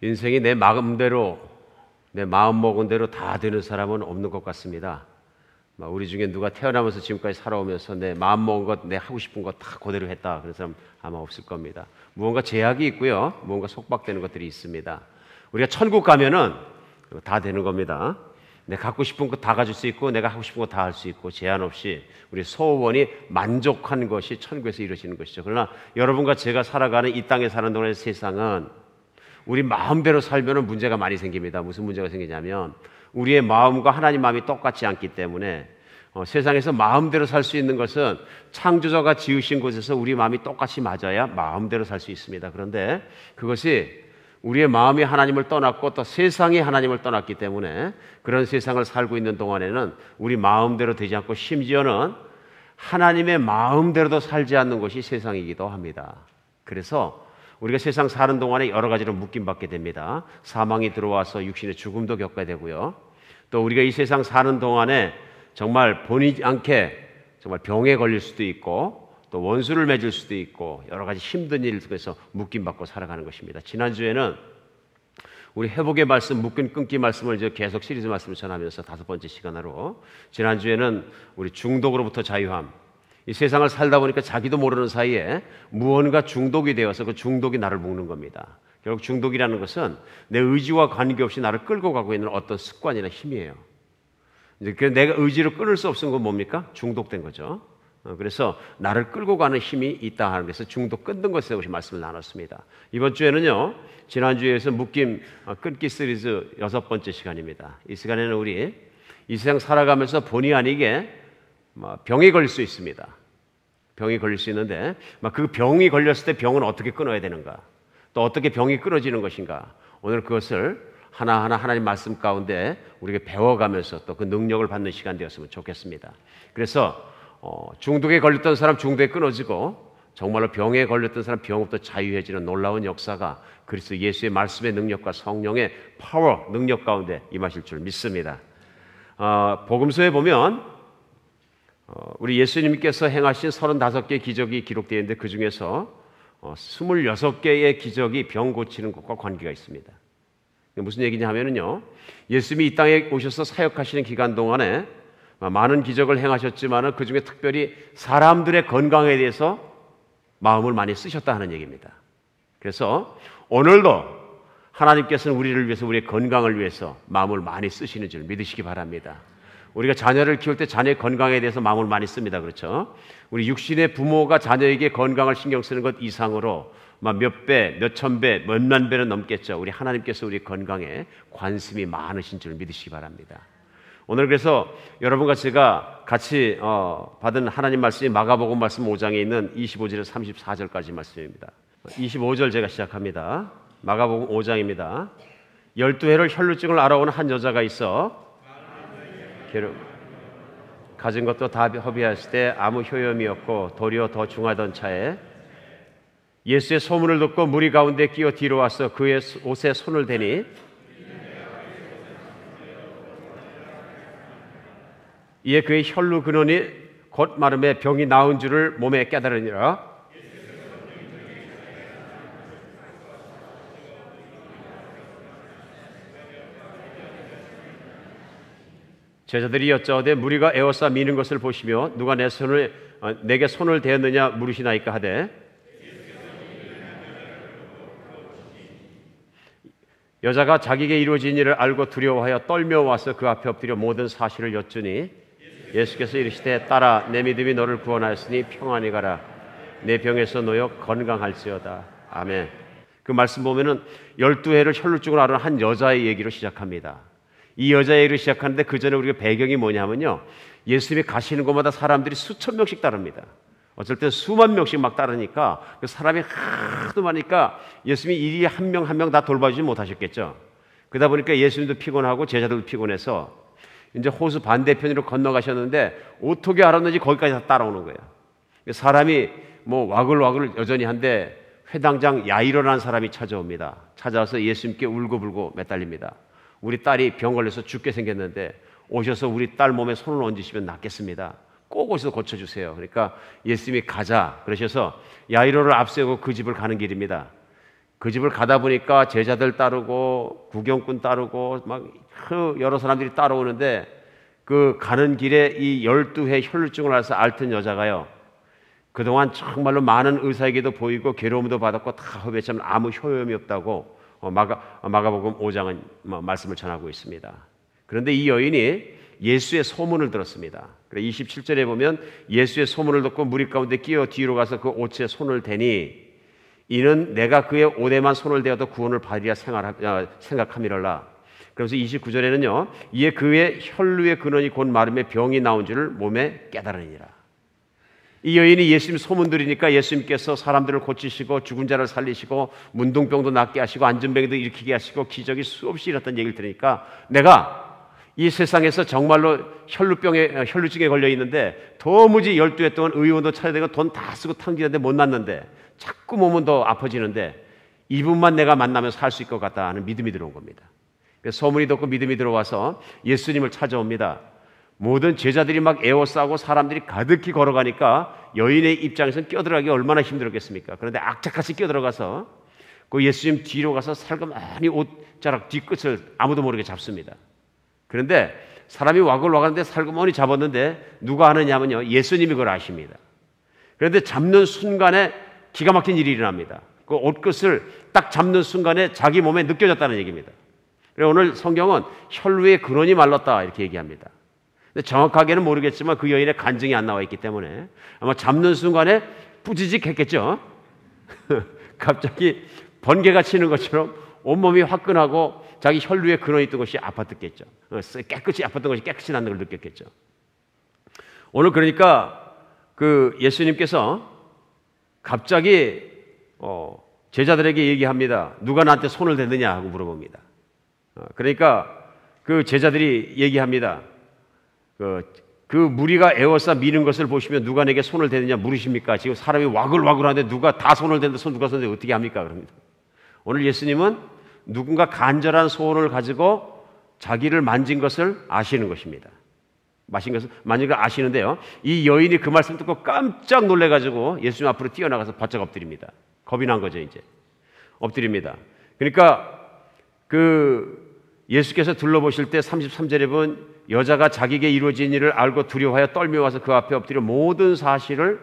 인생이 내 마음대로, 내 마음먹은 대로 다 되는 사람은 없는 것 같습니다. 우리 중에 누가 태어나면서 지금까지 살아오면서 내 마음먹은 것, 내 하고 싶은 것 다 그대로 했다 그런 사람 아마 없을 겁니다. 무언가 제약이 있고요, 무언가 속박되는 것들이 있습니다. 우리가 천국 가면은 다 되는 겁니다. 내가 갖고 싶은 것 다 가질 수 있고, 내가 하고 싶은 것 다 할 수 있고, 제한 없이 우리 소원이 만족한 것이 천국에서 이루어지는 것이죠. 그러나 여러분과 제가 살아가는 이 땅에 사는 동안의 세상은 우리 마음대로 살면 문제가 많이 생깁니다. 무슨 문제가 생기냐면 우리의 마음과 하나님 마음이 똑같지 않기 때문에 세상에서 마음대로 살 수 있는 것은 창조자가 지으신 곳에서 우리 마음이 똑같이 맞아야 마음대로 살 수 있습니다. 그런데 그것이 우리의 마음이 하나님을 떠났고 또 세상이 하나님을 떠났기 때문에 그런 세상을 살고 있는 동안에는 우리 마음대로 되지 않고 심지어는 하나님의 마음대로도 살지 않는 것이 세상이기도 합니다. 그래서 우리가 세상 사는 동안에 여러 가지로 묶임받게 됩니다. 사망이 들어와서 육신의 죽음도 겪게 되고요. 또 우리가 이 세상 사는 동안에 정말 본의 않게 정말 병에 걸릴 수도 있고 또 원수를 맺을 수도 있고 여러 가지 힘든 일 속에서 묶임받고 살아가는 것입니다. 지난주에는 우리 회복의 말씀, 묶임 끊기 말씀을 이제 계속 시리즈 말씀을 전하면서 5번째 시간으로, 지난주에는 우리 중독으로부터 자유함, 이 세상을 살다 보니까 자기도 모르는 사이에 무언가 중독이 되어서 그 중독이 나를 묶는 겁니다. 결국 중독이라는 것은 내 의지와 관계없이 나를 끌고 가고 있는 어떤 습관이나 힘이에요. 이제 내가 의지로 끊을 수 없는 건 뭡니까? 중독된 거죠. 그래서 나를 끌고 가는 힘이 있다 하는 데서 중독 끊는 것에 대해서 말씀을 나눴습니다. 이번 주에는요, 지난주에서 묶임 끊기 시리즈 6번째 시간입니다. 이 시간에는 우리 이 세상 살아가면서 본의 아니게 병이 걸릴 수 있습니다. 병이 걸릴 수 있는데 그 병이 걸렸을 때 병은 어떻게 끊어야 되는가, 또 어떻게 병이 끊어지는 것인가, 오늘 그것을 하나하나 하나님 말씀 가운데 우리에게 배워가면서 또 그 능력을 받는 시간 되었으면 좋겠습니다. 그래서 중독에 걸렸던 사람 중독에 끊어지고 정말로 병에 걸렸던 사람 병부터 자유해지는 놀라운 역사가 그리스도 예수의 말씀의 능력과 성령의 파워, 능력 가운데 임하실 줄 믿습니다. 복음서에 보면 우리 예수님께서 행하신 35개의 기적이 기록되어 있는데 그 중에서 26개의 기적이 병 고치는 것과 관계가 있습니다. 무슨 얘기냐 하면요, 예수님이 이 땅에 오셔서 사역하시는 기간 동안에 많은 기적을 행하셨지만 그 중에 특별히 사람들의 건강에 대해서 마음을 많이 쓰셨다 하는 얘기입니다. 그래서 오늘도 하나님께서는 우리를 위해서, 우리의 건강을 위해서 마음을 많이 쓰시는 줄 믿으시기 바랍니다. 우리가 자녀를 키울 때 자녀의 건강에 대해서 마음을 많이 씁니다. 그렇죠? 우리 육신의 부모가 자녀에게 건강을 신경 쓰는 것 이상으로 몇 배, 몇 천 배, 몇만 배는 넘겠죠. 우리 하나님께서 우리 건강에 관심이 많으신 줄 믿으시기 바랍니다. 오늘 그래서 여러분과 제가 같이 받은 하나님 말씀이 마가복음 말씀 5장에 있는 25절에서 34절까지 말씀입니다. 25절 제가 시작합니다. 마가복음 5장입니다. 12해를 혈루증을 앓아오는 한 여자가 있어 가진 것도 다 허비하였을 때 아무 효염이 없고 도리어 더 중하던 차에 예수의 소문을 듣고 무리 가운데 끼어 뒤로 와서 그의 옷에 손을 대니 이에 그의 혈루 근원이 곧 마름에 병이 나은 줄을 몸에 깨달으니라. 제자들이 여짜오되 무리가 에워싸 미는 것을 보시며 누가 내게 손을 대었느냐 물으시나이까 하되 여자가 자기에게 이루어진 일을 알고 두려워하여 떨며 와서 그 앞에 엎드려 모든 사실을 여쭈니 예수께서 이르시되 딸아 내 믿음이 너를 구원하였으니 평안히 가라 내 병에서 놓여 건강할지어다. 아멘. 그 말씀 보면은 12해를 혈루증을 앓은 한 여자의 얘기로 시작합니다. 이 여자의 얘기를 시작하는데 그 전에 우리가 배경이 뭐냐면요, 예수님이 가시는 곳마다 사람들이 수천 명씩 따릅니다. 어쩔 때 수만 명씩 막 따르니까 그 사람이 하도 많으니까 예수님이 일일이 한 명 한 명 다 돌봐주지 못하셨겠죠. 그러다 보니까 예수님도 피곤하고 제자들도 피곤해서 이제 호수 반대편으로 건너가셨는데 어떻게 알았는지 거기까지 다 따라오는 거예요. 사람이 와글와글 여전히 한데 회당장 야이로라는 사람이 찾아옵니다. 찾아와서 예수님께 울고불고 매달립니다. 우리 딸이 병 걸려서 죽게 생겼는데 오셔서 우리 딸 몸에 손을 얹으시면 낫겠습니다. 꼭 오셔서 고쳐주세요. 그러니까 예수님이 가자 그러셔서 야이로를 앞세우고 그 집을 가는 길입니다. 그 집을 가다 보니까 제자들 따르고 구경꾼 따르고 막 여러 사람들이 따라오는데 그 가는 길에 이 12회 혈루증을 앓아서 앓던 여자가요, 그동안 정말로 많은 의사에게도 보이고 괴로움도 받았고 다 허비했지만 아무 효험이 없다고 마가복음 5장은 말씀을 전하고 있습니다. 그런데 이 여인이 예수의 소문을 들었습니다. 27절에 보면 예수의 소문을 듣고 무리 가운데 끼어 뒤로 가서 그 옷에 손을 대니 이는 내가 그의 옷에만 손을 대어도 구원을 받으리라 생각함이랄라. 그래서 29절에는요, 이에 그의 혈루의 근원이 곧 마름에 병이 나온 줄을 몸에 깨달으니라. 이 여인이 예수님 소문 들으니까 예수님께서 사람들을 고치시고 죽은 자를 살리시고 문둥병도 낫게 하시고 안전병도 일으키게 하시고 기적이 수없이 일어났다는 얘기를 들으니까 내가 이 세상에서 정말로 혈루증에 걸려 있는데 도무지 12해 동안 의원도 차려야 되고 돈 다 쓰고 탕진하는데 못 낫는데 자꾸 몸은 더 아파지는데 이분만 내가 만나면 살 수 있을 것 같다 하는 믿음이 들어온 겁니다. 그래서 소문이 듣고 믿음이 들어와서 예수님을 찾아옵니다. 모든 제자들이 막 에워싸고 사람들이 가득히 걸어가니까 여인의 입장에서는 끼어들어가기 얼마나 힘들었겠습니까? 그런데 악착같이 끼어들어가서 그 예수님 뒤로 가서 살그머니 옷자락 뒤끝을 아무도 모르게 잡습니다. 그런데 사람이 와글와글한데 살그머니 잡았는데 누가 하느냐면요, 예수님이 그걸 아십니다. 그런데 잡는 순간에 기가 막힌 일이 일어납니다. 그 옷끝을 딱 잡는 순간에 자기 몸에 느껴졌다는 얘기입니다. 그래서 오늘 성경은 혈루의 근원이 말랐다 이렇게 얘기합니다. 근데 정확하게는 모르겠지만 그 여인의 간증이 안 나와 있기 때문에 아마 잡는 순간에 뿌지직 했겠죠. 갑자기 번개가 치는 것처럼 온몸이 화끈하고 자기 혈루의 근원이 있던 것이 아팠겠죠. 깨끗이 아팠던 것이 깨끗이 낫는 걸 느꼈겠죠. 오늘 그러니까 그 예수님께서 갑자기 제자들에게 얘기합니다. 누가 나한테 손을 대느냐 하고 물어봅니다. 그러니까 그 제자들이 얘기합니다. 그 무리가 에워싸 미는 것을 보시면 누가 내게 손을 대느냐 물으십니까? 지금 사람이 와글와글하는데 누가 다 손을 대는데 누가 손을 대는데 어떻게 합니까? 그럽니다. 오늘 예수님은 누군가 간절한 소원을 가지고 자기를 만진 것을 아시는 것입니다. 만진 걸 아시는데요, 이 여인이 그 말씀 듣고 깜짝 놀래가지고 예수님 앞으로 뛰어나가서 바짝 엎드립니다. 겁이 난 거죠. 이제 엎드립니다. 그러니까 그 예수께서 둘러보실 때 33절에 보면 여자가 자기에게 이루어진 일을 알고 두려워하여 떨며 와서 그 앞에 엎드려 모든 사실을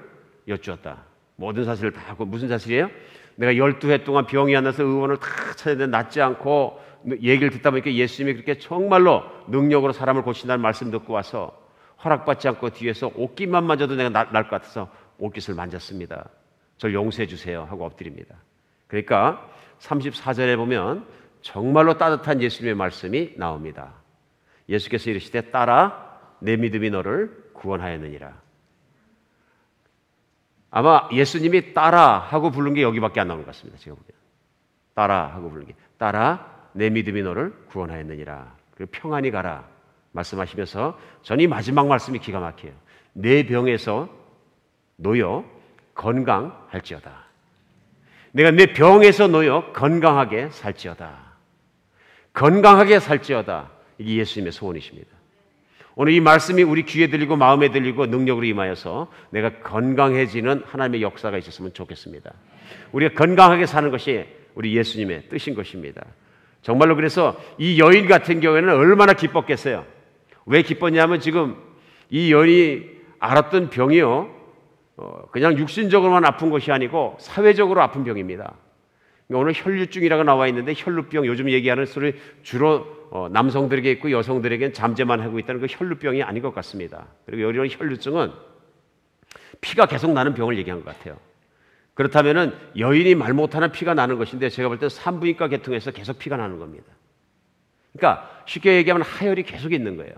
여쭈었다. 모든 사실을 다 하고, 무슨 사실이에요? 내가 12해 동안 병이 안 나서 의원을 다 찾았는데 낫지 않고 얘기를 듣다 보니까 예수님이 그렇게 정말로 능력으로 사람을 고친다는 말씀 듣고 와서 허락받지 않고 뒤에서 옷깃만 만져도 내가 날 것 같아서 옷깃을 만졌습니다. 저를 용서해 주세요 하고 엎드립니다. 그러니까 34절에 보면 정말로 따뜻한 예수님의 말씀이 나옵니다. 예수께서 이르시되 딸아 내 믿음이 너를 구원하였느니라. 아마 예수님이 딸아 하고 부른 게 여기밖에 안 나오는 것 같습니다. 제가 보기에는 딸아 하고 부른 게 딸아 내 믿음이 너를 구원하였느니라. 그리고 평안히 가라 말씀하시면서 전 이 마지막 말씀이 기가 막혀요. 내 병에서 놓여 건강할지어다. 내가 내 병에서 놓여 건강하게 살지어다. 건강하게 살지어다. 이게 예수님의 소원이십니다. 오늘 이 말씀이 우리 귀에 들리고 마음에 들리고 능력으로 임하여서 내가 건강해지는 하나님의 역사가 있었으면 좋겠습니다. 우리가 건강하게 사는 것이 우리 예수님의 뜻인 것입니다. 정말로 그래서 이 여인 같은 경우에는 얼마나 기뻤겠어요. 왜 기뻤냐면 지금 이 여인이 앓았던 병이요, 그냥 육신적으로만 아픈 것이 아니고 사회적으로 아픈 병입니다. 오늘 혈류증이라고 나와 있는데 혈루병, 요즘 얘기하는 소리 주로 남성들에게 있고 여성들에게는 잠재만 하고 있다는 그 혈루병이 아닌 것 같습니다. 그리고 여기는 혈류증은 피가 계속 나는 병을 얘기한 것 같아요. 그렇다면은 여인이 말 못하는 피가 나는 것인데 제가 볼 때 산부인과 계통에서 계속 피가 나는 겁니다. 그러니까 쉽게 얘기하면 하혈이 계속 있는 거예요.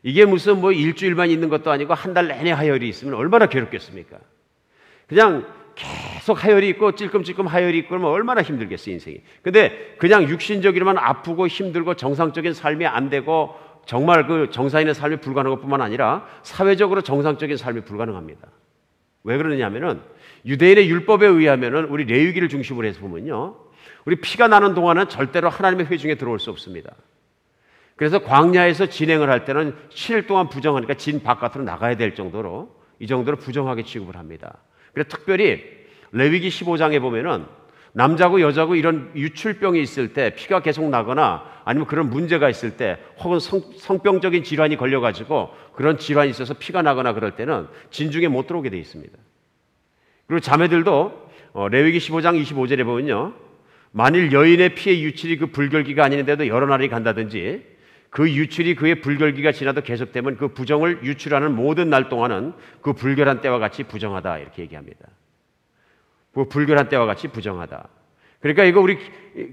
이게 무슨 뭐 일주일만 있는 것도 아니고 한 달 내내 하혈이 있으면 얼마나 괴롭겠습니까? 그냥 계속 하혈이 있고 찔끔찔끔 하혈이 있고 그러면 얼마나 힘들겠어요, 인생이. 근데 그냥 육신적으로만 아프고 힘들고 정상적인 삶이 안 되고 정말 그 정상인의 삶이 불가능한 것뿐만 아니라 사회적으로 정상적인 삶이 불가능합니다. 왜 그러냐면은 유대인의 율법에 의하면은 우리 레위기를 중심으로 해서 보면요, 우리 피가 나는 동안은 절대로 하나님의 회중에 들어올 수 없습니다. 그래서 광야에서 진행을 할 때는 7일 동안 부정하니까 진 바깥으로 나가야 될 정도로 이 정도로 부정하게 취급을 합니다. 그래서 특별히 레위기 15장에 보면은 남자고 여자고 이런 유출병이 있을 때, 피가 계속 나거나 아니면 그런 문제가 있을 때, 혹은 성병적인 질환이 걸려가지고 그런 질환이 있어서 피가 나거나 그럴 때는 진중에 못 들어오게 되어 있습니다. 그리고 자매들도 레위기 15장 25절에 보면요, 만일 여인의 피의 유출이 그 불결기가 아닌데도 여러 날이 간다든지 그 유출이 그의 불결기가 지나도 계속되면 그 부정을 유출하는 모든 날 동안은 그 불결한 때와 같이 부정하다, 이렇게 얘기합니다. 그 불결한 때와 같이 부정하다. 그러니까 이거 우리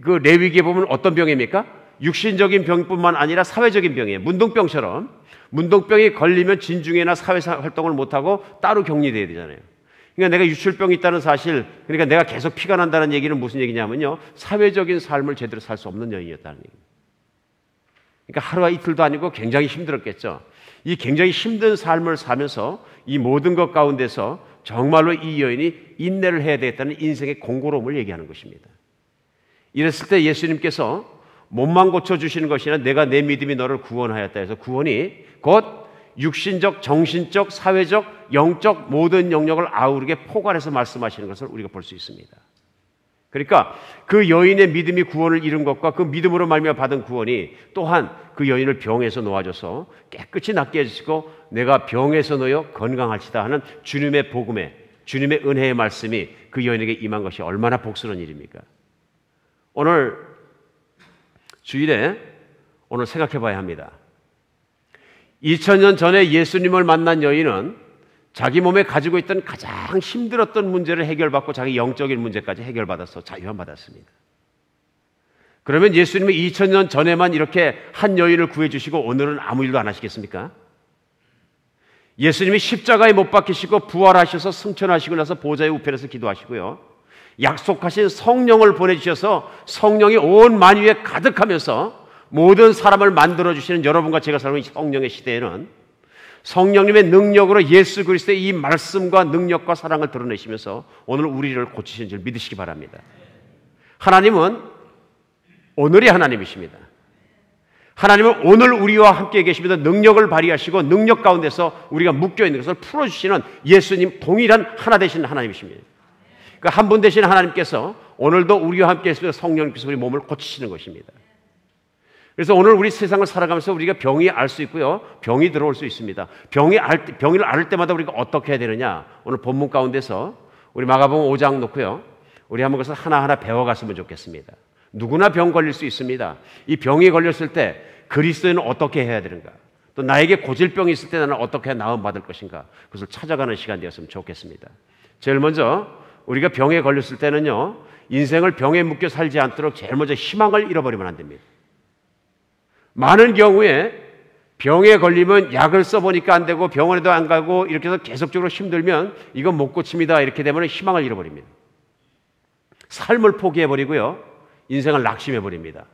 그 레위기에 보면 어떤 병입니까? 육신적인 병뿐만 아니라 사회적인 병이에요. 문둥병처럼 문둥병이 걸리면 진중에나 사회사 활동을 못하고 따로 격리돼야 되잖아요. 그러니까 내가 유출병이 있다는 사실, 그러니까 내가 계속 피가 난다는 얘기는 무슨 얘기냐면요, 사회적인 삶을 제대로 살 수 없는 여인이었다는 얘기입니다. 그러니까 하루와 이틀도 아니고 굉장히 힘들었겠죠. 이 굉장히 힘든 삶을 살면서 이 모든 것 가운데서 정말로 이 여인이 인내를 해야 되겠다는 인생의 공고로움을 얘기하는 것입니다. 이랬을 때 예수님께서 몸만 고쳐주시는 것이 아니라 내가 내 믿음이 너를 구원하였다 해서 구원이 곧 육신적, 정신적, 사회적, 영적 모든 영역을 아우르게 포괄해서 말씀하시는 것을 우리가 볼 수 있습니다. 그러니까 그 여인의 믿음이 구원을 이룬 것과 그 믿음으로 말미암아 받은 구원이 또한 그 여인을 병에서 놓아줘서 깨끗이 낫게 해주시고 내가 병에서 놓여 건강할지다 하는 주님의 복음에, 주님의 은혜의 말씀이 그 여인에게 임한 것이 얼마나 복스러운 일입니까? 오늘 주일에 오늘 생각해 봐야 합니다. 2000년 전에 예수님을 만난 여인은 자기 몸에 가지고 있던 가장 힘들었던 문제를 해결받고 자기 영적인 문제까지 해결받아서 자유함받았습니다. 그러면 예수님은 2000년 전에만 이렇게 한 여인을 구해주시고 오늘은 아무 일도 안 하시겠습니까? 예수님이 십자가에 못 박히시고 부활하셔서 승천하시고 나서 보좌의 우편에서 기도하시고요, 약속하신 성령을 보내주셔서 성령이 온 만유에 가득하면서 모든 사람을 만들어주시는 여러분과 제가 살고 있는 성령의 시대에는 성령님의 능력으로 예수 그리스도의 이 말씀과 능력과 사랑을 드러내시면서 오늘 우리를 고치신 줄 믿으시기 바랍니다. 하나님은 오늘의 하나님이십니다. 하나님은 오늘 우리와 함께 계시면서 능력을 발휘하시고 능력 가운데서 우리가 묶여있는 것을 풀어주시는 예수님 동일한 하나 되시는 하나님이십니다. 그 한 분 되시는 하나님께서 오늘도 우리와 함께 계시면서 성령님께서 우리 몸을 고치시는 것입니다. 그래서 오늘 우리 세상을 살아가면서 우리가 병이 알 수 있고요, 병이 들어올 수 있습니다. 병을 앓을 때마다 우리가 어떻게 해야 되느냐, 오늘 본문 가운데서 우리 마가복음 5장 놓고요, 우리 한번 그것을 하나하나 배워갔으면 좋겠습니다. 누구나 병 걸릴 수 있습니다. 이 병이 걸렸을 때 그리스도인은 어떻게 해야 되는가, 또 나에게 고질병이 있을 때 나는 어떻게 나음받을 것인가, 그것을 찾아가는 시간 되었으면 좋겠습니다. 제일 먼저 우리가 병에 걸렸을 때는요, 인생을 병에 묶여 살지 않도록 제일 먼저 희망을 잃어버리면 안 됩니다. 많은 경우에 병에 걸리면 약을 써보니까 안 되고 병원에도 안 가고 이렇게 해서 계속적으로 힘들면 이건 못 고칩니다, 이렇게 되면 희망을 잃어버립니다. 삶을 포기해버리고요, 인생을 낙심해버립니다.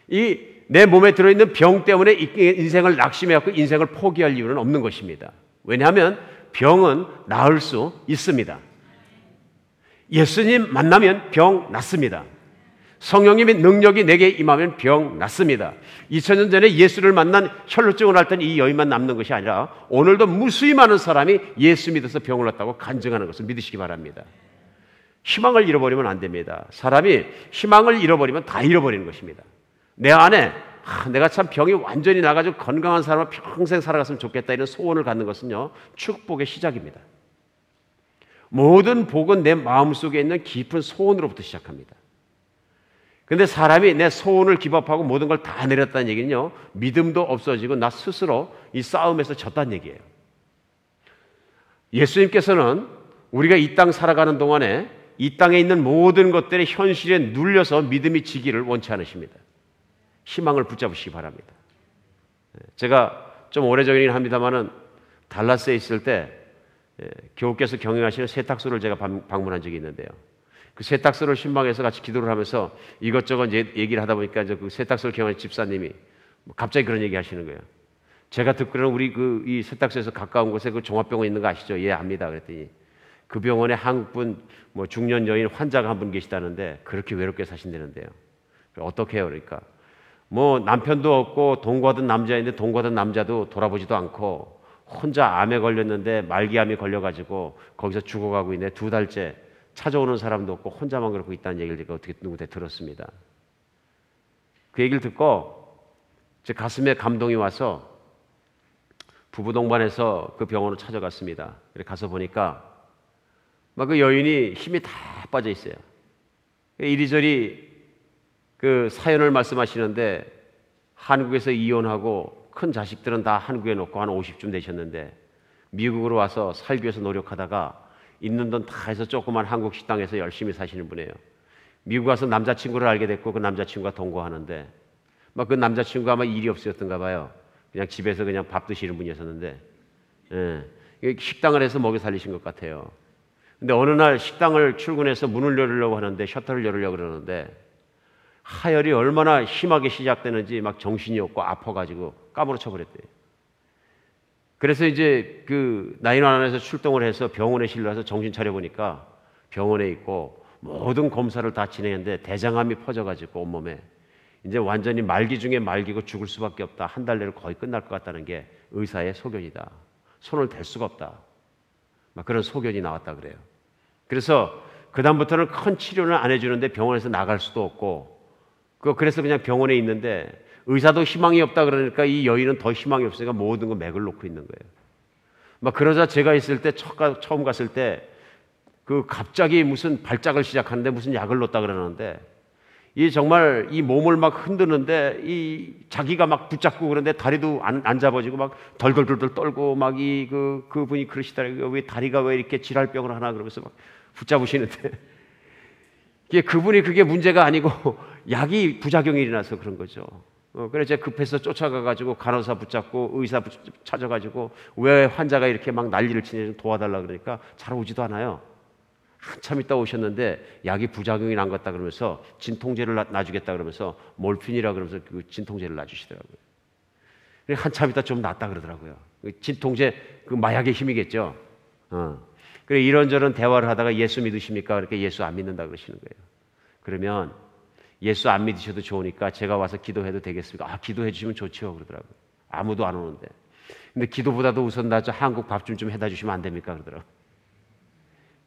이 내 몸에 들어있는 병 때문에 인생을 낙심해갖고 인생을 포기할 이유는 없는 것입니다. 왜냐하면 병은 나을 수 있습니다. 예수님 만나면 병 낫습니다. 성령님의 능력이 내게 임하면 병 낫습니다. 2000년 전에 예수를 만난 혈루증을 앓던 이 여인만 남는 것이 아니라 오늘도 무수히 많은 사람이 예수 믿어서 병을 낫다고 간증하는 것을 믿으시기 바랍니다. 희망을 잃어버리면 안 됩니다. 사람이 희망을 잃어버리면 다 잃어버리는 것입니다. 내 안에 내가 참 병이 완전히 나가지고 건강한 사람을 평생 살아갔으면 좋겠다 이런 소원을 갖는 것은요, 축복의 시작입니다. 모든 복은 내 마음속에 있는 깊은 소원으로부터 시작합니다. 그런데 사람이 내 소원을 기법하고 모든 걸 다 내렸다는 얘기는요, 믿음도 없어지고 나 스스로 이 싸움에서 졌다는 얘기예요. 예수님께서는 우리가 이 땅 살아가는 동안에 이 땅에 있는 모든 것들의 현실에 눌려서 믿음이 지기를 원치 않으십니다. 희망을 붙잡으시기 바랍니다. 제가 좀 오래전이긴 합니다만은 달라스에 있을 때 교우께서 경영하시는 세탁소를 제가 방문한 적이 있는데요. 그 세탁소를 신방해서 같이 기도를 하면서 이것저것 얘기를 하다 보니까 이제 그 세탁소를 경영하는 집사님이 갑자기 그런 얘기 하시는 거예요. 제가 듣기로는 우리 이 세탁소에서 가까운 곳에 그 종합병원 있는 거 아시죠? 예, 압니다. 그랬더니 그 병원에 한국분 중년 여인 환자가 한 분 계시다는데 그렇게 외롭게 사신다는데요. 어떻게 해요? 그러니까 남편도 없고 동거하던 남자인데 동거하던 남자도 돌아보지도 않고 혼자 암에 걸렸는데 말기암이 걸려가지고 거기서 죽어가고 있네. 2달째 찾아오는 사람도 없고 혼자만 그렇고 있다는 얘기를 제가 어떻게 누구한테 들었습니다. 그 얘기를 듣고 제 가슴에 감동이 와서 부부 동반해서 그 병원을 찾아갔습니다. 가서 보니까 막 그 여인이 힘이 다 빠져 있어요. 이리저리 그 사연을 말씀하시는데 한국에서 이혼하고 큰 자식들은 다 한국에 놓고 한 50쯤 되셨는데 미국으로 와서 살기 위해서 노력하다가 있는 돈 다 해서 조그만 한국 식당에서 열심히 사시는 분이에요. 미국 와서 남자친구를 알게 됐고 그 남자친구가 동거하는데 막 그 남자친구가 아마 일이 없으셨던가 봐요. 그냥 집에서 그냥 밥 드시는 분이었었는데 식당을 해서 먹여 살리신 것 같아요. 근데 어느 날 식당을 출근해서 문을 열으려고 하는데 셔터를 열으려고 그러는데 하혈이 얼마나 심하게 시작되는지 막 정신이 없고 아파가지고 까무러쳐 버렸대요. 그래서 이제 그 911에서 출동을 해서 병원에 실려서 정신 차려보니까 병원에 있고 모든 검사를 다 진행했는데 대장암이 퍼져가지고 온몸에 이제 완전히 말기 중에 말기고 죽을 수밖에 없다. 한 달 내로 거의 끝날 것 같다는 게 의사의 소견이다. 손을 댈 수가 없다. 막 그런 소견이 나왔다 그래요. 그래서 그다음부터는 큰 치료는 안 해주는데 병원에서 나갈 수도 없고 그래서 그냥 병원에 있는데 의사도 희망이 없다 그러니까 이 여인은 더 희망이 없으니까 모든 거 맥을 놓고 있는 거예요. 막 그러자 제가 있을 때 처음 갔을 때 그 갑자기 무슨 발작을 시작하는데 무슨 약을 놓다 그러는데 이 정말 이 몸을 막 흔드는데 이 자기가 막 붙잡고 그런데 다리도 안 잡아지고 막 덜덜덜덜 떨고 막 그분이 그러시더라고요. 왜 다리가 왜 이렇게 질환병을 하나 그러면서 막 붙잡으시는데 그분이 그게 문제가 아니고 약이 부작용이 일어나서 그런 거죠. 그래서 제가 급해서 쫓아가가지고 간호사 붙잡고 의사 찾아가지고 왜 환자가 이렇게 막 난리를 치는지 도와달라 그러니까 잘 오지도 않아요. 한참 있다 오셨는데 약이 부작용이 난 것 같다 그러면서 진통제를 놔주겠다 그러면서 몰핀이라 그러면서 그 진통제를 놔주시더라고요. 한참 있다 좀 낫다 그러더라고요. 진통제 그 마약의 힘이겠죠. 그래 이런저런 대화를 하다가 예수 믿으십니까? 그렇게 예수 안 믿는다 그러시는 거예요. 그러면 예수 안 믿으셔도 좋으니까 제가 와서 기도해도 되겠습니까? 아, 기도해 주시면 좋죠 그러더라고요. 아무도 안 오는데. 근데 기도보다도 우선 나 저 한국 밥 좀 해다 주시면 안 됩니까? 그러더라고요.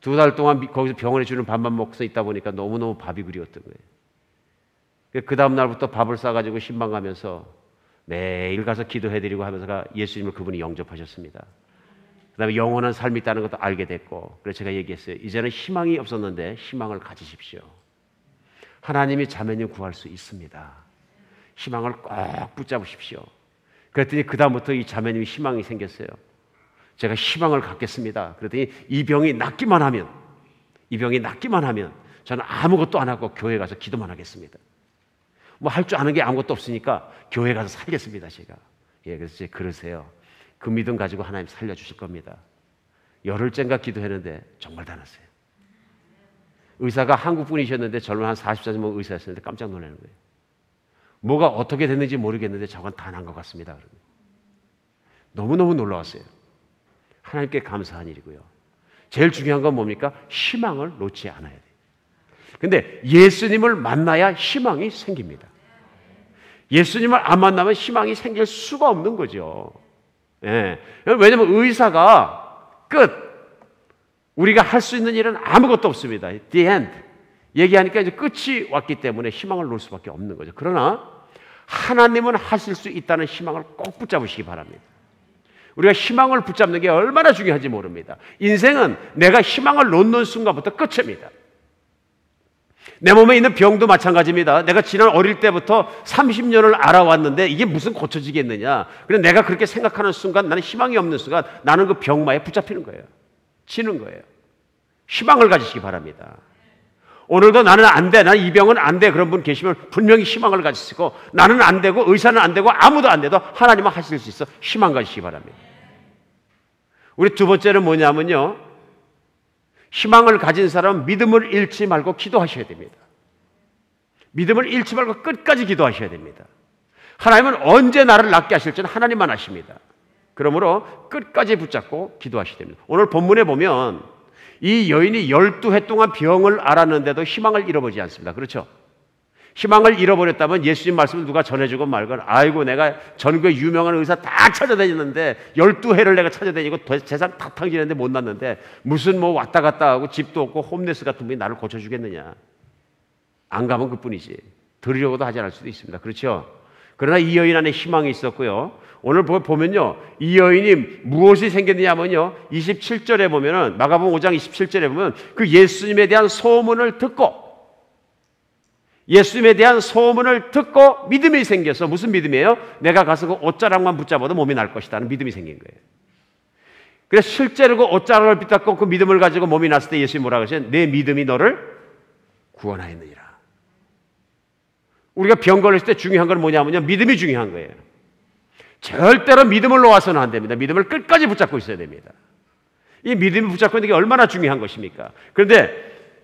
2달 동안 거기서 병원에 주는 밥만 먹고서 있다 보니까 너무너무 밥이 그리웠던 거예요. 그 다음 날부터 밥을 싸가지고 신방 가면서 매일 가서 기도해드리고 하면서 예수님을 그분이 영접하셨습니다. 그 다음에 영원한 삶이 있다는 것도 알게 됐고 그래서 제가 얘기했어요. 이제는 희망이 없었는데 희망을 가지십시오. 하나님이 자매님 구할 수 있습니다. 희망을 꼭 붙잡으십시오. 그랬더니 그 다음부터 이 자매님이 희망이 생겼어요. 제가 희망을 갖겠습니다. 그랬더니 이 병이 낫기만 하면 저는 아무것도 안 하고 교회 가서 기도만 하겠습니다. 뭐 할 줄 아는 게 아무것도 없으니까 교회 가서 살겠습니다. 제가. 그래서 이제 그러세요. 그 믿음 가지고 하나님 살려주실 겁니다. 열흘째인가 기도했는데 정말 다 났어요. 의사가 한국 분이셨는데 젊은 한 40살 먹은 의사였는데 깜짝 놀라는 거예요. 뭐가 어떻게 됐는지 모르겠는데 저건 다 난 것 같습니다. 너무너무 놀라웠어요. 하나님께 감사한 일이고요. 제일 중요한 건 뭡니까? 희망을 놓지 않아야 돼요. 근데 예수님을 만나야 희망이 생깁니다. 예수님을 안 만나면 희망이 생길 수가 없는 거죠. 왜냐하면 의사가 끝. 우리가 할 수 있는 일은 아무것도 없습니다. The end. 얘기하니까 이제 끝이 왔기 때문에 희망을 놓을 수밖에 없는 거죠. 그러나 하나님은 하실 수 있다는 희망을 꼭 붙잡으시기 바랍니다. 우리가 희망을 붙잡는 게 얼마나 중요한지 모릅니다. 인생은 내가 희망을 놓는 순간부터 끝입니다. 내 몸에 있는 병도 마찬가지입니다. 내가 지난 어릴 때부터 30년을 알아왔는데 이게 무슨 고쳐지겠느냐. 그래서 내가 그렇게 생각하는 순간 나는 희망이 없는 순간 나는 그 병마에 붙잡히는 거예요. 치는 거예요. 희망을 가지시기 바랍니다. 오늘도 나는 안 돼. 나는 이 병은 안 돼. 그런 분 계시면 분명히 희망을 가지시고 나는 안 되고 의사는 안 되고 아무도 안 돼도 하나님은 하실 수 있어. 희망 가지시기 바랍니다. 우리 두 번째는 뭐냐면요. 희망을 가진 사람은 믿음을 잃지 말고 기도하셔야 됩니다. 믿음을 잃지 말고 끝까지 기도하셔야 됩니다. 하나님은 언제 나를 낫게 하실지는 하나님만 아십니다. 그러므로 끝까지 붙잡고 기도하셔야 됩니다. 오늘 본문에 보면 이 여인이 12해 동안 병을 앓았는데도 희망을 잃어버리지 않습니다. 그렇죠? 희망을 잃어버렸다면 예수님 말씀을 누가 전해주고 말건 아이고 내가 전국에 유명한 의사 다 찾아다녔는데 12회를 내가 찾아다니고 재산 탁탁지는데 못 났는데 무슨 뭐 왔다 갔다 하고 집도 없고 홈레스 같은 분이 나를 고쳐주겠느냐. 안 가면 그뿐이지. 들으려고도 하지 않을 수도 있습니다. 그렇죠? 그러나 이 여인 안에 희망이 있었고요. 오늘 보면요. 이 여인이 무엇이 생겼느냐면요. 27절에 보면은 마가복음 5장 27절에 보면 그 예수님에 대한 소문을 듣고 믿음이 생겨서 무슨 믿음이에요? 내가 가서 그 옷자락만 붙잡아도 몸이 날 것이라는 믿음이 생긴 거예요. 그래서 실제로 그 옷자락을 붙잡고 그 믿음을 가지고 몸이 났을 때 예수님이 뭐라고 하셨어요? 내 믿음이 너를 구원하였느니라. 우리가 병 걸렸을 때 중요한 건 뭐냐면요. 믿음이 중요한 거예요. 절대로 믿음을 놓아서는 안 됩니다. 믿음을 끝까지 붙잡고 있어야 됩니다. 이 믿음이 붙잡고 있는 게 얼마나 중요한 것입니까? 그런데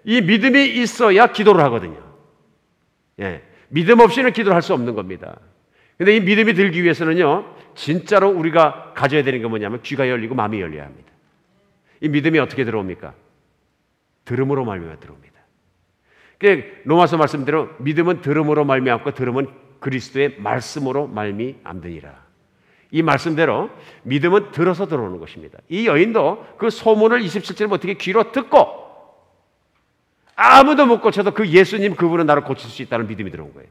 이 믿음이 있어야 기도를 하거든요. 예, 믿음 없이는 기도를 할 수 없는 겁니다. 그런데 이 믿음이 들기 위해서는요, 진짜로 우리가 가져야 되는 게 뭐냐면 귀가 열리고 마음이 열려야 합니다. 이 믿음이 어떻게 들어옵니까? 들음으로 말미암아 들어옵니다. 로마서 말씀대로 믿음은 들음으로 말미암고 들음은 그리스도의 말씀으로 말미암느니라. 이 말씀대로 믿음은 들어서 들어오는 것입니다. 이 여인도 그 소문을 27절에 어떻게 귀로 듣고 아무도 못 고쳐도 그 예수님 그분은 나를 고칠 수 있다는 믿음이 들어온 거예요.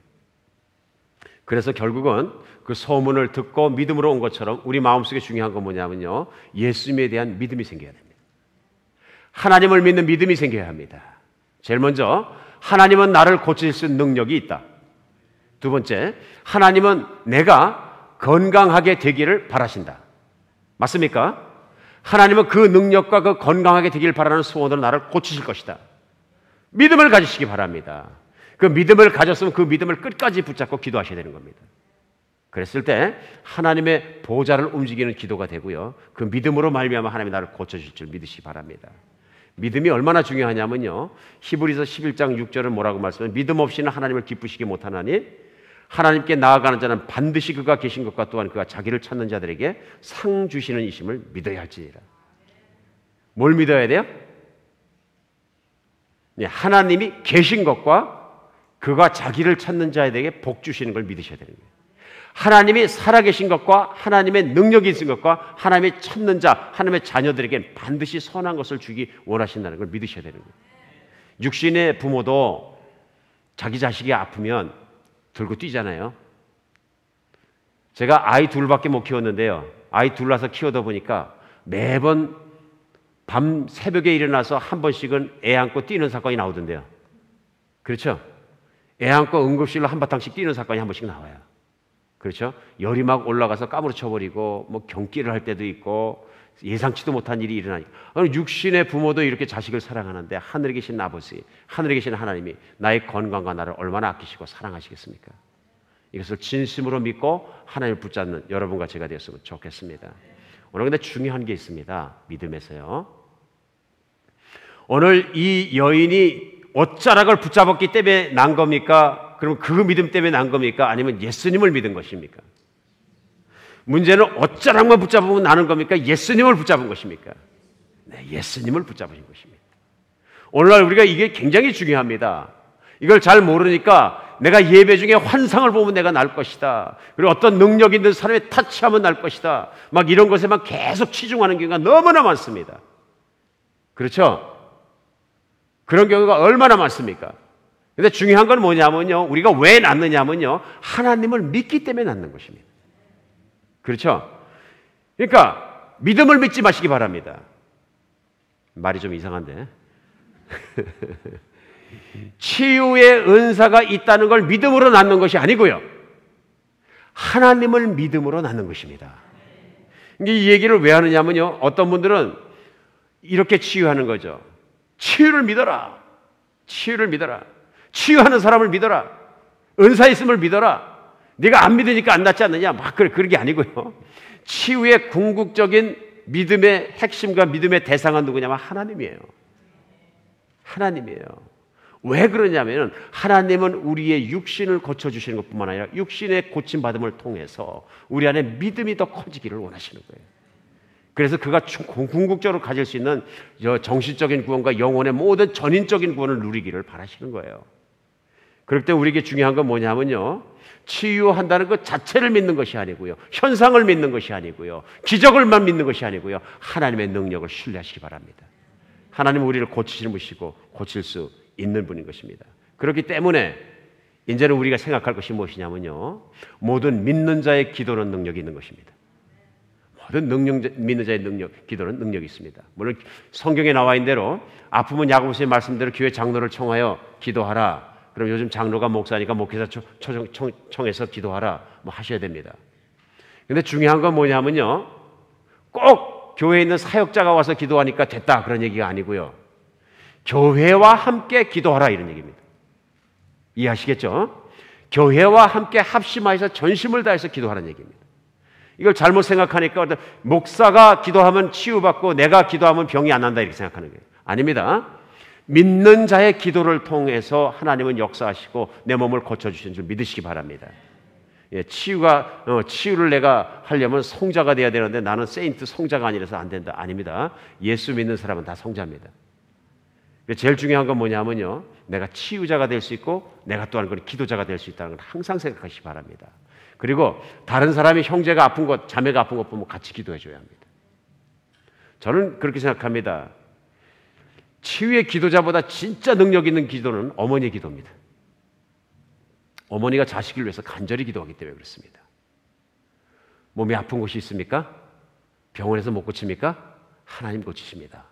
그래서 결국은 그 소문을 듣고 믿음으로 온 것처럼 우리 마음속에 중요한 건 뭐냐면요. 예수님에 대한 믿음이 생겨야 됩니다. 하나님을 믿는 믿음이 생겨야 합니다. 제일 먼저 하나님은 나를 고칠 수 있는 능력이 있다. 두 번째, 하나님은 내가 건강하게 되기를 바라신다. 맞습니까? 하나님은 그 능력과 그 건강하게 되기를 바라는 소원으로 나를 고치실 것이다. 믿음을 가지시기 바랍니다. 그 믿음을 가졌으면 그 믿음을 끝까지 붙잡고 기도하셔야 되는 겁니다. 그랬을 때 하나님의 보좌를 움직이는 기도가 되고요. 그 믿음으로 말미암아 하나님이 나를 고쳐주실 줄 믿으시기 바랍니다. 믿음이 얼마나 중요하냐면요. 히브리서 11장 6절은 뭐라고 말씀해요? 믿음 없이는 하나님을 기쁘시게 못하나니 하나님께 나아가는 자는 반드시 그가 계신 것과 또한 그가 자기를 찾는 자들에게 상 주시는 이심을 믿어야 할지니라. 뭘 믿어야 돼요? 하나님이 계신 것과 그가 자기를 찾는 자에게 복 주시는 걸 믿으셔야 되는 거예요. 하나님이 살아계신 것과 하나님의 능력이 있는 것과 하나님의 찾는 자, 하나님의 자녀들에게 반드시 선한 것을 주기 원하신다는 걸 믿으셔야 되는 거예요. 육신의 부모도 자기 자식이 아프면 들고 뛰잖아요. 제가 아이 둘밖에 못 키웠는데요. 아이 둘 낳아서 키워다 보니까 매번 밤 새벽에 일어나서 한 번씩은 애 안고 뛰는 사건이 나오던데요. 그렇죠? 애 안고 응급실로 한바탕씩 뛰는 사건이 한 번씩 나와요. 그렇죠? 열이 막 올라가서 까무러쳐버리고 뭐 경기를 할 때도 있고 예상치도 못한 일이 일어나니까 육신의 부모도 이렇게 자식을 사랑하는데 하늘에 계신 아버지, 하늘에 계신 하나님이 나의 건강과 나를 얼마나 아끼시고 사랑하시겠습니까? 이것을 진심으로 믿고 하나님을 붙잡는 여러분과 제가 되었으면 좋겠습니다. 오늘 근데 중요한 게 있습니다. 믿음에서요. 오늘 이 여인이 옷자락을 붙잡았기 때문에 난 겁니까? 그럼 그 믿음 때문에 난 겁니까? 아니면 예수님을 믿은 것입니까? 문제는 옷자락만 붙잡으면 나는 겁니까? 예수님을 붙잡은 것입니까? 네, 예수님을 붙잡으신 것입니다. 오늘날 우리가 이게 굉장히 중요합니다. 이걸 잘 모르니까 내가 예배 중에 환상을 보면 내가 날 것이다. 그리고 어떤 능력 있는 사람의 타치하면 날 것이다. 막 이런 것에만 계속 치중하는 경우가 너무나 많습니다. 그렇죠? 그런 경우가 얼마나 많습니까? 근데 중요한 건 뭐냐면요. 우리가 왜 낳느냐면요. 하나님을 믿기 때문에 낳는 것입니다. 그렇죠? 그러니까 믿음을 믿지 마시기 바랍니다. 말이 좀 이상한데. 치유의 은사가 있다는 걸 믿음으로 낳는 것이 아니고요. 하나님을 믿음으로 낳는 것입니다. 이 얘기를 왜 하느냐면요. 어떤 분들은 이렇게 치유하는 거죠. 치유를 믿어라. 치유를 믿어라. 치유하는 사람을 믿어라. 은사 있음을 믿어라. 네가 안 믿으니까 안 낫지 않느냐. 막 그런 게 아니고요. 치유의 궁극적인 믿음의 핵심과 믿음의 대상은 누구냐면 하나님이에요. 하나님이에요. 왜 그러냐면 하나님은 우리의 육신을 고쳐주시는 것뿐만 아니라 육신의 고침받음을 통해서 우리 안에 믿음이 더 커지기를 원하시는 거예요. 그래서 그가 궁극적으로 가질 수 있는 정신적인 구원과 영혼의 모든 전인적인 구원을 누리기를 바라시는 거예요. 그럴 때 우리에게 중요한 건 뭐냐면요, 치유한다는 것 자체를 믿는 것이 아니고요, 현상을 믿는 것이 아니고요, 기적을만 믿는 것이 아니고요, 하나님의 능력을 신뢰하시기 바랍니다. 하나님은 우리를 고치시는 분이시고 고칠 수 있는 분인 것입니다. 그렇기 때문에 이제는 우리가 생각할 것이 무엇이냐면요, 모든 믿는 자의 기도는 능력이 있는 것입니다. 모든 믿는 자의 기도는 능력이 있습니다. 물론 성경에 나와 있는 대로 아프면 야고보서의 말씀대로 교회 장로를 청하여 기도하라. 그럼 요즘 장로가 목사니까 목회자 청해서 기도하라. 뭐 하셔야 됩니다. 근데 중요한 건 뭐냐면요, 꼭 교회에 있는 사역자가 와서 기도하니까 됐다 그런 얘기가 아니고요, 교회와 함께 기도하라 이런 얘기입니다. 이해하시겠죠? 교회와 함께 합심하여서 전심을 다해서 기도하라는 얘기입니다. 이걸 잘못 생각하니까 목사가 기도하면 치유받고 내가 기도하면 병이 안 난다 이렇게 생각하는 거예요. 아닙니다. 믿는 자의 기도를 통해서 하나님은 역사하시고 내 몸을 고쳐주시는 줄 믿으시기 바랍니다. 예, 치유를 내가 하려면 성자가 돼야 되는데 나는 세인트 성자가 아니라서 안 된다. 아닙니다. 예수 믿는 사람은 다 성자입니다. 제일 중요한 건 뭐냐면요, 내가 치유자가 될 수 있고 내가 또한 기도자가 될 수 있다는 걸 항상 생각하시기 바랍니다. 그리고 다른 사람이 형제가 아픈 것, 자매가 아픈 것 보면 같이 기도해 줘야 합니다. 저는 그렇게 생각합니다. 치유의 기도자보다 진짜 능력 있는 기도는 어머니의 기도입니다. 어머니가 자식을 위해서 간절히 기도하기 때문에 그렇습니다. 몸이 아픈 곳이 있습니까? 병원에서 못 고칩니까? 하나님 고치십니다.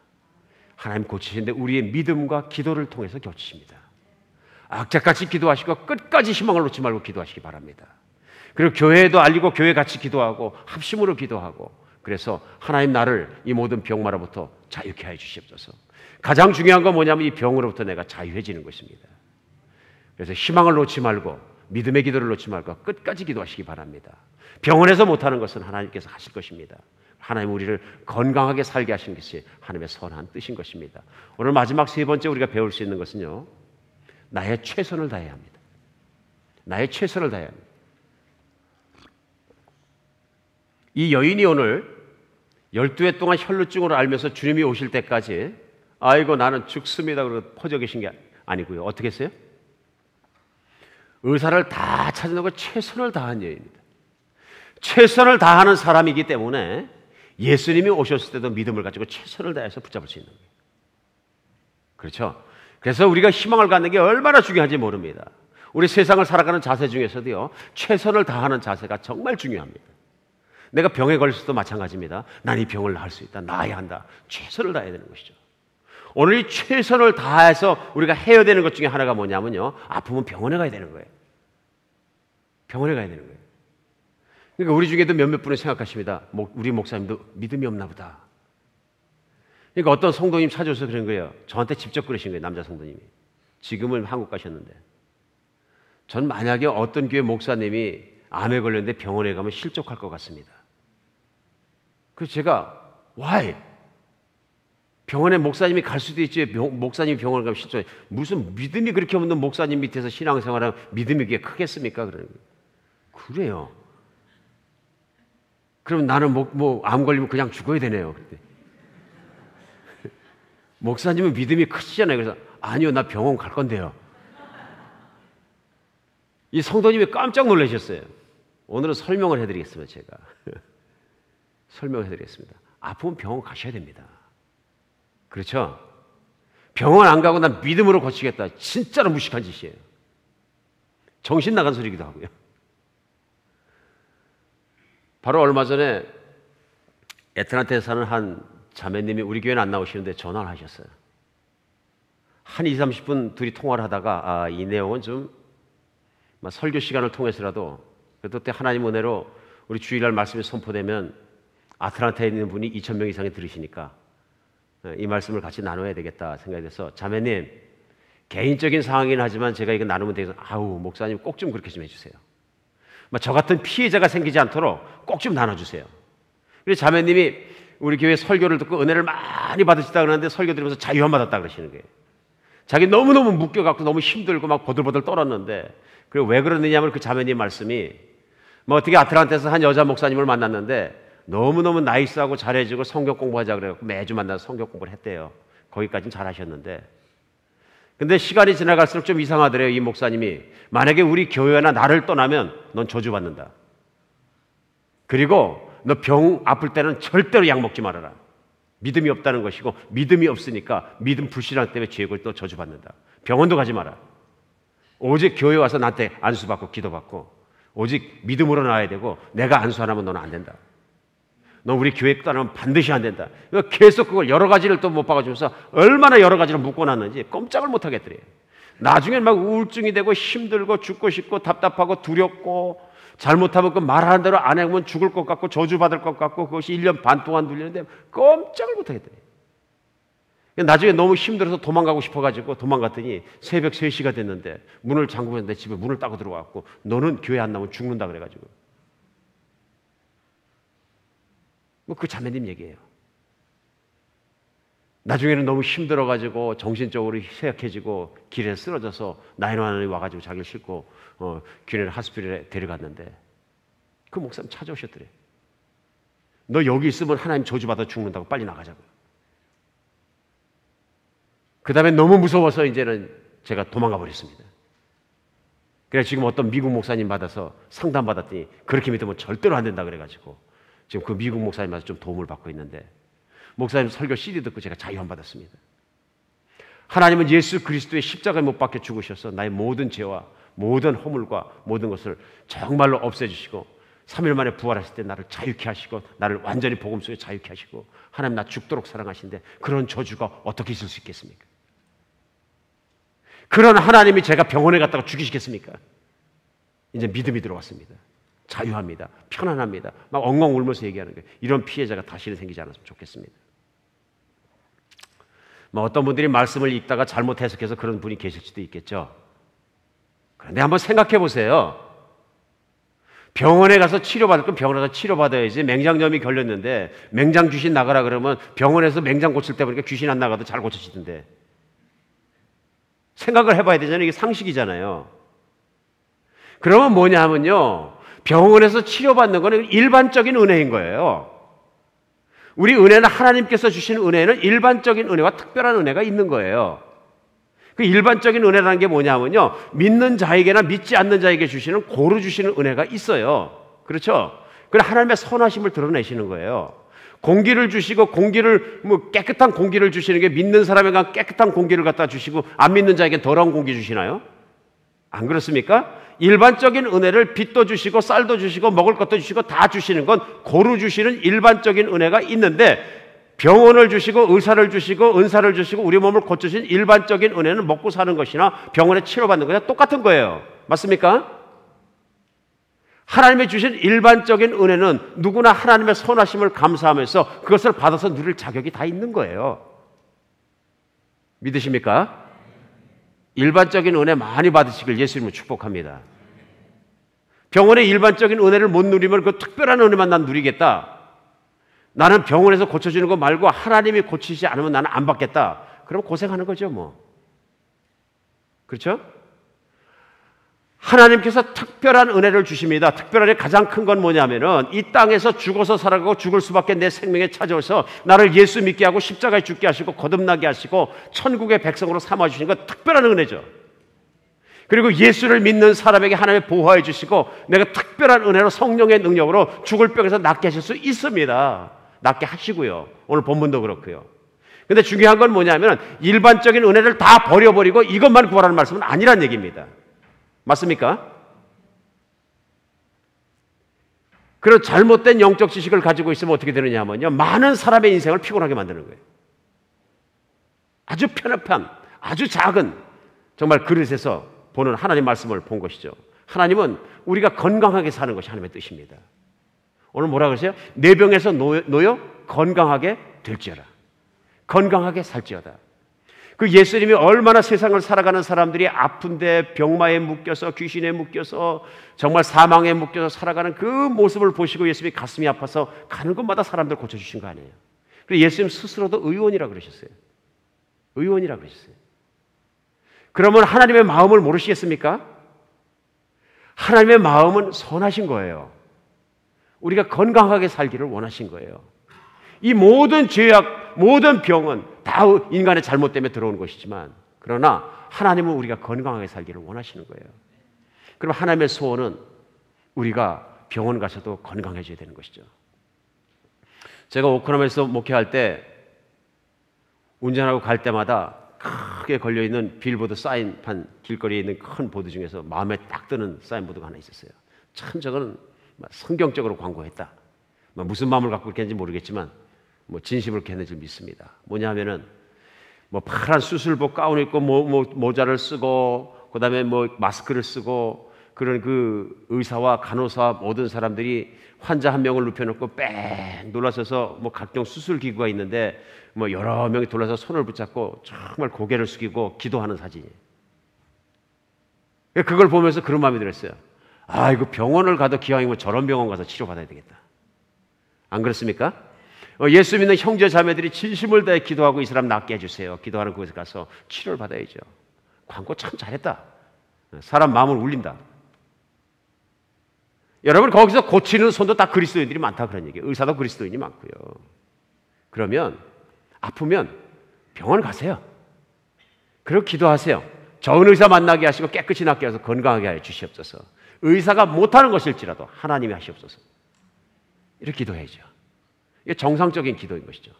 하나님 고치시는데 우리의 믿음과 기도를 통해서 고치십니다. 악착같이 기도하시고 끝까지 희망을 놓지 말고 기도하시기 바랍니다. 그리고 교회에도 알리고 교회 같이 기도하고 합심으로 기도하고, 그래서 하나님 나를 이 모든 병마로부터 자유케 하여 주시옵소서. 가장 중요한 건 뭐냐면 이 병으로부터 내가 자유해지는 것입니다. 그래서 희망을 놓지 말고 믿음의 기도를 놓지 말고 끝까지 기도하시기 바랍니다. 병원에서 못하는 것은 하나님께서 하실 것입니다. 하나님 우리를 건강하게 살게 하신 것이 하나님의 선한 뜻인 것입니다. 오늘 마지막 세 번째 우리가 배울 수 있는 것은요, 나의 최선을 다해야 합니다. 나의 최선을 다해야 합니다. 이 여인이 오늘 12해 동안 혈루증으로 앓면서 주님이 오실 때까지 아이고 나는 죽습니다 그러고 퍼져 계신 게 아니고요, 어떻게 했어요? 의사를 다 찾아내고 최선을 다한 여인입니다. 최선을 다하는 사람이기 때문에 예수님이 오셨을 때도 믿음을 가지고 최선을 다해서 붙잡을 수 있는 거예요. 그렇죠? 그래서 우리가 희망을 갖는 게 얼마나 중요한지 모릅니다. 우리 세상을 살아가는 자세 중에서도요, 최선을 다하는 자세가 정말 중요합니다. 내가 병에 걸렸을 때도 마찬가지입니다. 난 이 병을 나을 수 있다, 나아야 한다. 최선을 다해야 되는 것이죠. 오늘 이 최선을 다해서 우리가 해야 되는 것 중에 하나가 뭐냐면요, 아프면 병원에 가야 되는 거예요. 병원에 가야 되는 거예요. 그러니까 우리 중에도 몇몇 분은 생각하십니다. 우리 목사님도 믿음이 없나 보다. 그러니까 어떤 성도님 찾아오셔서 그런 거예요. 저한테 직접 그러신 거예요, 남자 성도님이. 지금은 한국 가셨는데. 전 만약에 어떤 교회 목사님이 암에 걸렸는데 병원에 가면 실족할 것 같습니다. 그래서 제가 why? 병원에 목사님이 갈 수도 있지, 목사님이 병원에 가면 실족해. 무슨 믿음이 그렇게 없는 목사님 밑에서 신앙생활하면 믿음이 그게 크겠습니까? 그러는 거예요. 그래요. 그럼 나는 암 걸리면 그냥 죽어야 되네요. 그때. 목사님은 믿음이 크시잖아요. 그래서 아니요, 나 병원 갈 건데요. 이 성도님이 깜짝 놀라셨어요. 오늘은 설명을 해드리겠습니다. 제가 설명을 해드리겠습니다. 아프면 병원 가셔야 됩니다. 그렇죠? 병원 안 가고 난 믿음으로 고치겠다. 진짜로 무식한 짓이에요. 정신 나간 소리기도 하고요. 바로 얼마 전에 애틀란타에 사는 한 자매님이 우리 교회는 안 나오시는데 전화를 하셨어요. 한 20, 30분 둘이 통화를 하다가 이 내용은 좀 설교 시간을 통해서라도 그래도 때 하나님 은혜로 우리 주일날 말씀이 선포되면 아틀란타에 있는 분이 2,000명 이상이 들으시니까 이 말씀을 같이 나눠야 되겠다 생각이 돼서, 자매님 개인적인 상황이긴 하지만 제가 이거 나누면 되겠어. 아우 목사님 꼭 좀 그렇게 좀 해주세요. 저 같은 피해자가 생기지 않도록 꼭 좀 나눠주세요. 그래서 자매님이 우리 교회 설교를 듣고 은혜를 많이 받으시다 그러는데 설교 들으면서 자유함 받았다 그러시는 거예요. 자기 너무너무 묶여갖고 너무 힘들고 막 보들보들 떨었는데, 그리고 왜 그러느냐면 그 자매님 말씀이 어떻게 아틀란타에서 한 여자 목사님을 만났는데 너무너무 나이스하고 잘해주고 성경 공부하자 그래갖고 매주 만나서 성경 공부를 했대요. 거기까지는 잘하셨는데 근데 시간이 지나갈수록 좀 이상하더래요. 이 목사님이. 만약에 우리 교회나 나를 떠나면 넌 저주받는다. 그리고 너 병 아플 때는 절대로 약 먹지 말아라. 믿음이 없다는 것이고, 믿음이 없으니까 믿음 불신앙 때문에 죄고 또 저주받는다. 병원도 가지 마라. 오직 교회 와서 나한테 안수받고 기도받고, 오직 믿음으로 나와야 되고, 내가 안수 안 하면 너는 안 된다. 너 우리 교회 떠나면 반드시 안 된다. 계속 그걸 여러 가지를 또 못 박아주면서 얼마나 여러 가지를 묶어놨는지 꼼짝을 못 하겠더래요. 나중엔 막 우울증이 되고 힘들고 죽고 싶고 답답하고 두렵고, 잘못하면 그 말하는 대로 안 해보면 죽을 것 같고 저주받을 것 같고, 그것이 1년 반 동안 눌리는데 꼼짝을 못 하겠더래요. 나중에 너무 힘들어서 도망가고 싶어가지고 도망갔더니 새벽 3시가 됐는데 문을 잠그고 내 집에 문을 따고 들어와갖고, 너는 교회 안 나오면 죽는다 그래가지고. 뭐 그 자매님 얘기예요. 나중에는 너무 힘들어가지고 정신적으로 쇠약해지고 길에 쓰러져서 나인원이 와가지고 자기를 싣고 귀내 하스피ટલ에 데려갔는데, 그 목사님 찾아오셨더래. 너 여기 있으면 하나님 저주받아 죽는다고, 빨리 나가자고. 그 다음에 너무 무서워서 이제는 제가 도망가 버렸습니다. 그래서 지금 어떤 미국 목사님 받아서 상담 받았더니 그렇게 믿으면 절대로 안 된다 그래가지고 지금 그 미국 목사님한테 좀 도움을 받고 있는데, 목사님 설교 CD 듣고 제가 자유함 받았습니다. 하나님은 예수 그리스도의 십자가에 못 박혀 죽으셔서 나의 모든 죄와 모든 허물과 모든 것을 정말로 없애주시고, 3일 만에 부활하실 때 나를 자유케 하시고, 나를 완전히 복음 속에 자유케 하시고, 하나님 나 죽도록 사랑하신데 그런 저주가 어떻게 있을 수 있겠습니까? 그런 하나님이 제가 병원에 갔다가 죽이시겠습니까? 이제 믿음이 들어왔습니다. 자유합니다. 편안합니다. 막 엉엉 울면서 얘기하는 거예요. 이런 피해자가 다시는 생기지 않았으면 좋겠습니다. 어떤 분들이 말씀을 읽다가 잘못 해석해서 그런 분이 계실 수도 있겠죠. 그런데 한번 생각해 보세요. 병원에 가서 치료받을 건 병원에 가서 치료받아야지. 맹장염이 걸렸는데 맹장 귀신 나가라 그러면 병원에서 맹장 고칠 때 보니까 귀신 안 나가도 잘 고쳐지던데. 생각을 해봐야 되잖아요. 이게 상식이잖아요. 그러면 뭐냐 하면요, 병원에서 치료받는 거는 일반적인 은혜인 거예요. 우리 은혜는, 하나님께서 주신 은혜는 일반적인 은혜와 특별한 은혜가 있는 거예요. 그 일반적인 은혜라는 게 뭐냐면요, 믿는 자에게나 믿지 않는 자에게 주시는, 고루 주시는 은혜가 있어요. 그렇죠? 그래, 하나님의 선하심을 드러내시는 거예요. 공기를 주시고, 공기를 깨끗한 공기를 주시는 게, 믿는 사람에게 깨끗한 공기를 갖다 주시고 안 믿는 자에게 더러운 공기 주시나요? 안 그렇습니까? 일반적인 은혜를 빛도 주시고 쌀도 주시고 먹을 것도 주시고 다 주시는 건 고루 주시는 일반적인 은혜가 있는데, 병원을 주시고 의사를 주시고 은사를 주시고 우리 몸을 고쳐주신 일반적인 은혜는 먹고 사는 것이나 병원에 치료받는 것이나 똑같은 거예요. 맞습니까? 하나님이 주신 일반적인 은혜는 누구나 하나님의 선하심을 감사하면서 그것을 받아서 누릴 자격이 다 있는 거예요. 믿으십니까? 일반적인 은혜 많이 받으시길 예수님을 축복합니다. 병원의 일반적인 은혜를 못 누리면 그 특별한 은혜만 난 누리겠다. 나는 병원에서 고쳐주는 거 말고 하나님이 고치지 않으면 나는 안 받겠다. 그럼 고생하는 거죠, 뭐. 그렇죠? 하나님께서 특별한 은혜를 주십니다. 특별하게 가장 큰 건 뭐냐면은, 이 땅에서 죽어서 살아가고 죽을 수밖에 내 생명에 찾아오셔서 나를 예수 믿게 하고 십자가에 죽게 하시고 거듭나게 하시고 천국의 백성으로 삼아주시는 건 특별한 은혜죠. 그리고 예수를 믿는 사람에게 하나님의 보호해 주시고, 내가 특별한 은혜로 성령의 능력으로 죽을 병에서 낫게 하실 수 있습니다. 낫게 하시고요. 오늘 본문도 그렇고요. 근데 중요한 건 뭐냐면, 일반적인 은혜를 다 버려버리고 이것만 구하라는 말씀은 아니란 얘기입니다. 맞습니까? 그런 잘못된 영적 지식을 가지고 있으면 어떻게 되느냐 하면요, 많은 사람의 인생을 피곤하게 만드는 거예요. 아주 편협한, 아주 작은 정말 그릇에서 보는 하나님 말씀을 본 것이죠. 하나님은 우리가 건강하게 사는 것이 하나님의 뜻입니다. 오늘 뭐라 그러세요? 내 병에서 놓여 건강하게 될지어다. 건강하게 살지어다. 그 예수님이 얼마나 세상을 살아가는 사람들이 아픈데 병마에 묶여서, 귀신에 묶여서, 정말 사망에 묶여서 살아가는 그 모습을 보시고 예수님이 가슴이 아파서 가는 곳마다 사람들 고쳐주신 거 아니에요. 그리고 예수님 스스로도 의원이라 그러셨어요. 의원이라 그러셨어요. 그러면 하나님의 마음을 모르시겠습니까? 하나님의 마음은 선하신 거예요. 우리가 건강하게 살기를 원하신 거예요. 이 모든 죄악, 모든 병은 다 인간의 잘못 때문에 들어온 것이지만, 그러나 하나님은 우리가 건강하게 살기를 원하시는 거예요. 그럼 하나님의 소원은 우리가 병원 가서도 건강해져야 되는 것이죠. 제가 오클라호마에서 목회할 때 운전하고 갈 때마다 크게 걸려있는 빌보드 사인판, 길거리에 있는 큰 보드 중에서 마음에 딱 드는 사인보드가 하나 있었어요. 참 저거는 성경적으로 광고했다. 무슨 마음을 갖고 그렇게 했는지 모르겠지만 진심으로 그렇게 했는지 믿습니다. 뭐냐 하면은 파란 수술복 가운 입고 모자를 쓰고 그다음에 마스크를 쓰고 그런 그 의사와 간호사 모든 사람들이 환자 한 명을 눕혀놓고 빽 놀라서서 각종 수술 기구가 있는데 여러 명이 둘러서 손을 붙잡고 정말 고개를 숙이고 기도하는 사진이에요. 그걸 보면서 그런 마음이 들었어요. 아, 이거 병원을 가도 기왕이면 저런 병원 가서 치료받아야 되겠다. 안 그렇습니까? 예수 믿는 형제 자매들이 진심을 다해 기도하고 이 사람 낫게 해주세요. 기도하는 곳에 가서 치료를 받아야죠. 광고 참 잘했다. 사람 마음을 울린다. 여러분 거기서 고치는 손도 다 그리스도인들이 많다 그런 얘기예요. 의사도 그리스도인이 많고요. 그러면 아프면 병원 가세요. 그리고 기도하세요. 좋은 의사 만나게 하시고 깨끗이 낫게 해서 건강하게 하여 주시옵소서. 의사가 못하는 것일지라도 하나님이 하시옵소서. 이렇게 기도해야죠. 이게 정상적인 기도인 것이죠.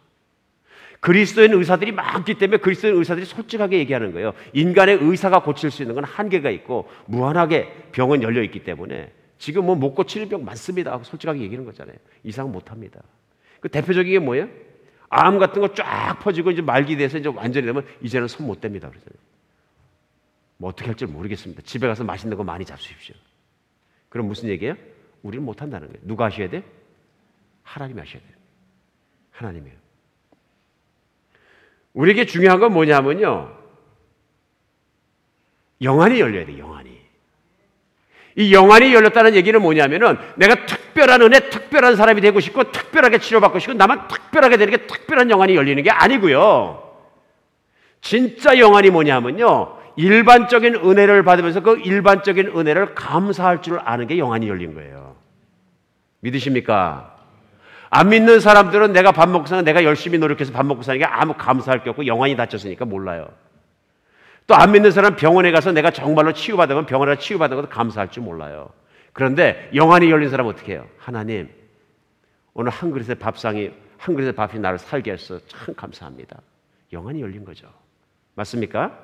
그리스도인 의사들이 많기 때문에 그리스도인 의사들이 솔직하게 얘기하는 거예요. 인간의 의사가 고칠 수 있는 건 한계가 있고 무한하게 병은 열려 있기 때문에 지금 못 고치는 병 많습니다 하고 솔직하게 얘기하는 거잖아요. 이상 못합니다. 그 대표적인 게 뭐예요? 암 같은 거 쫙 퍼지고 이제 말기 돼서 이제 완전히 되면 이제는 손 못 댑니다 그러잖아요. 어떻게 할지 모르겠습니다. 집에 가서 맛있는 거 많이 잡수십시오. 그럼 무슨 얘기예요? 우리는 못한다는 거예요. 누가 하셔야 돼? 하나님이 하셔야 돼요. 하나님이에요. 우리에게 중요한 건 뭐냐면요, 영안이 열려야 돼요. 영안이. 이 영안이 열렸다는 얘기는 뭐냐면은 내가 특별한 은혜, 특별한 사람이 되고 싶고 특별하게 치료받고 싶고 나만 특별하게 되는 게 특별한 영안이 열리는 게 아니고요. 진짜 영안이 뭐냐면요, 일반적인 은혜를 받으면서 그 일반적인 은혜를 감사할 줄 아는 게 영안이 열린 거예요. 믿으십니까? 안 믿는 사람들은 내가 밥 먹고 사는, 내가 열심히 노력해서 밥 먹고 사는 게 아무 감사할 게 없고 영안이 닫혔으니까 몰라요. 또 안 믿는 사람은 병원에 가서 내가 정말로 치유받으면 병원에 치유받은 것도 감사할 줄 몰라요. 그런데 영안이 열린 사람은 어떻게 해요? 하나님, 오늘 한 그릇의 밥이 나를 살게 해서 참 감사합니다. 영안이 열린 거죠. 맞습니까?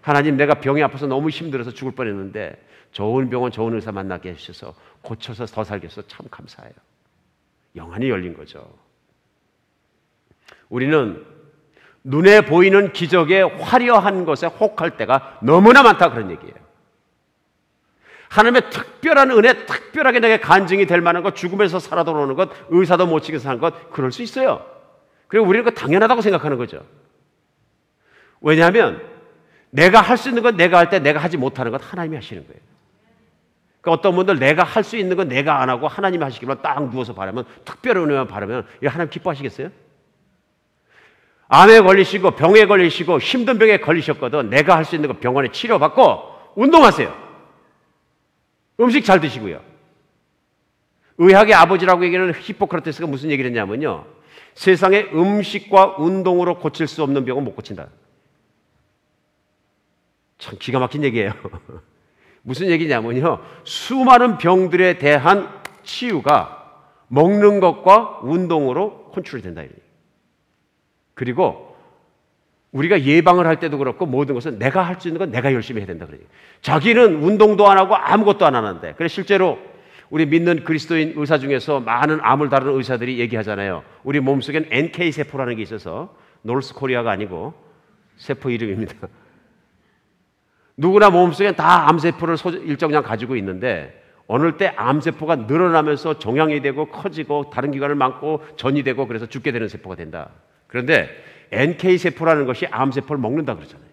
하나님, 내가 병이 아파서 너무 힘들어서 죽을 뻔했는데 좋은 병원, 좋은 의사 만나게 해주셔서 고쳐서 더 살게 해서 참 감사해요. 영안이 열린 거죠. 우리는 눈에 보이는 기적에 화려한 것에 혹할 때가 너무나 많다 그런 얘기예요. 하나님의 특별한 은혜, 특별하게 내게 간증이 될 만한 것, 죽음에서 살아 돌아오는 것, 의사도 못 치게 사는 것, 그럴 수 있어요. 그리고 우리는 그거 당연하다고 생각하는 거죠. 왜냐하면 내가 할 수 있는 건 내가 할 때 내가 하지 못하는 건 하나님이 하시는 거예요. 그러니까 어떤 분들 내가 할 수 있는 건 내가 안 하고 하나님이 하시기만 딱 누워서 바라면, 특별한 은혜만 바라면 하나님 기뻐하시겠어요? 암에 걸리시고 병에 걸리시고 힘든 병에 걸리셨거든 내가 할 수 있는 건 병원에 치료받고 운동하세요. 음식 잘 드시고요. 의학의 아버지라고 얘기하는 히포크라테스가 무슨 얘기를 했냐면요, 세상에 음식과 운동으로 고칠 수 없는 병은 못 고친다. 참 기가 막힌 얘기예요. 무슨 얘기냐면요, 수많은 병들에 대한 치유가 먹는 것과 운동으로 컨트롤이 된다. 그리고 우리가 예방을 할 때도 그렇고 모든 것은 내가 할 수 있는 건 내가 열심히 해야 된다. 그래요. 자기는 운동도 안 하고 아무것도 안 하는데. 그래서 실제로 우리 믿는 그리스도인 의사 중에서 많은 암을 다루는 의사들이 얘기하잖아요. 우리 몸속엔 NK 세포라는 게 있어서, 노스 코리아가 아니고 세포 이름입니다. 누구나 몸속엔 다 암세포를 일정량 가지고 있는데 어느 때 암세포가 늘어나면서 종양이 되고 커지고 다른 기관을 막고 전이 되고 그래서 죽게 되는 세포가 된다. 그런데 NK세포라는 것이 암세포를 먹는다 그러잖아요.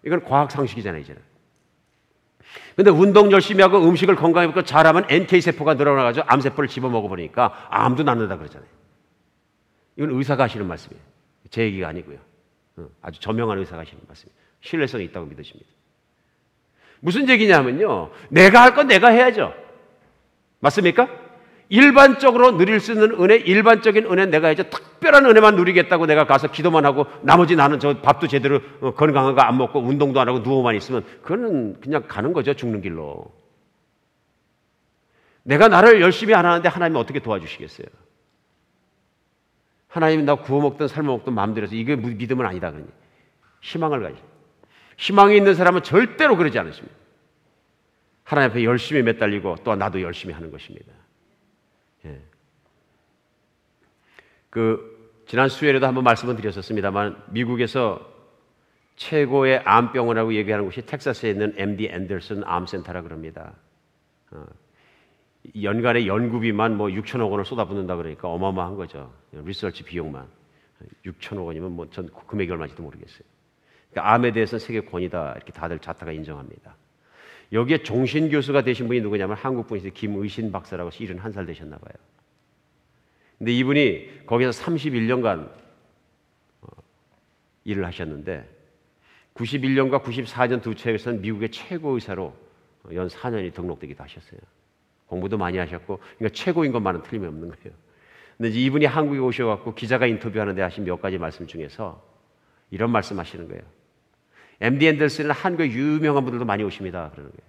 이건 과학 상식이잖아요, 이제는. 근데 운동 열심히 하고 음식을 건강하게 먹고 잘하면 NK세포가 늘어나가지고 암세포를 집어먹어버리니까 암도 낫는다 그러잖아요. 이건 의사가 하시는 말씀이에요. 제 얘기가 아니고요. 아주 저명한 의사가 하시는 말씀이에요. 신뢰성이 있다고 믿으십니다. 무슨 얘기냐면요, 내가 할 건 내가 해야죠. 맞습니까? 일반적으로 누릴 수 있는 은혜, 일반적인 은혜는 내가 해야죠. 특별한 은혜만 누리겠다고 내가 가서 기도만 하고 나머지 나는 저 밥도 제대로 건강한 거 안 먹고 운동도 안 하고 누워만 있으면 그거는 그냥 가는 거죠. 죽는 길로. 내가 나를 열심히 안 하는데 하나님이 어떻게 도와주시겠어요? 하나님이 나 구워 먹든 삶아 먹든 마음대로 해서 이게 믿음은 아니다 그러니 희망을 가지. 희망이 있는 사람은 절대로 그러지 않으십니다. 하나님 앞에 열심히 매달리고 또 나도 열심히 하는 것입니다. 예. 지난 수요일에도 한번 말씀을 드렸었습니다만 미국에서 최고의 암병원이라고 얘기하는 곳이 텍사스에 있는 MD 앤더슨 암센터라 그럽니다. 연간의 연구비만 뭐 6천억 원을 쏟아붓는다 그러니까 어마어마한 거죠. 리서치 비용만 6천억 원이면 뭐 전 금액이 얼마인지도 모르겠어요. 그러니까 암에 대해서는 세계 권위다 이렇게 다들 자타가 인정합니다. 여기에 종신 교수가 되신 분이 누구냐면 한국 분이세요. 김의신 박사라고 71살 되셨나 봐요. 근데 이분이 거기서 31년간 일을 하셨는데 91년과 94년 두 차에서는 미국의 최고 의사로 연 4년이 등록되기도 하셨어요. 공부도 많이 하셨고 그러니까 최고인 것만은 틀림이 없는 거예요. 근데 이제 이분이 한국에 오셔갖고 기자가 인터뷰하는데 하신 몇 가지 말씀 중에서 이런 말씀하시는 거예요. MD 앤더슨은 한국에 유명한 분들도 많이 오십니다. 그러는 거예요.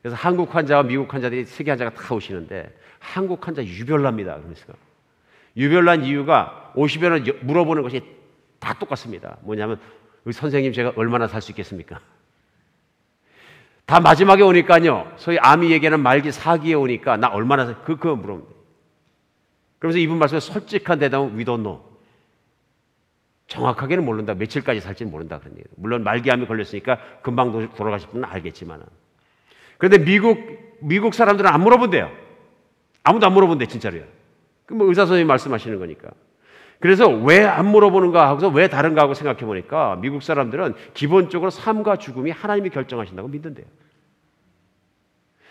그래서 한국 환자와 미국 환자들이 세계 환자가 다 오시는데 한국 환자 유별납니다. 그러면서 유별난 이유가 오시면 물어보는 것이 다 똑같습니다. 뭐냐면 선생님 제가 얼마나 살 수 있겠습니까? 다 마지막에 오니까요. 소위 암이 얘기하는 말기 4기에 오니까 나 얼마나 살 그거 물어봅니다. 그러면서 이분 말씀에 솔직한 대답은 we don't know. 정확하게는 모른다. 며칠까지 살지는 모른다 그런 얘기예요. 물론 말기암이 걸렸으니까 금방 돌아가실 분은 알겠지만. 그런데 미국 사람들은 안 물어본대요. 아무도 안 물어본대 진짜로요. 뭐 의사 선생님이 말씀하시는 거니까. 그래서 왜 안 물어보는가 하고서 왜 다른가 하고 생각해 보니까 미국 사람들은 기본적으로 삶과 죽음이 하나님이 결정하신다고 믿는데요.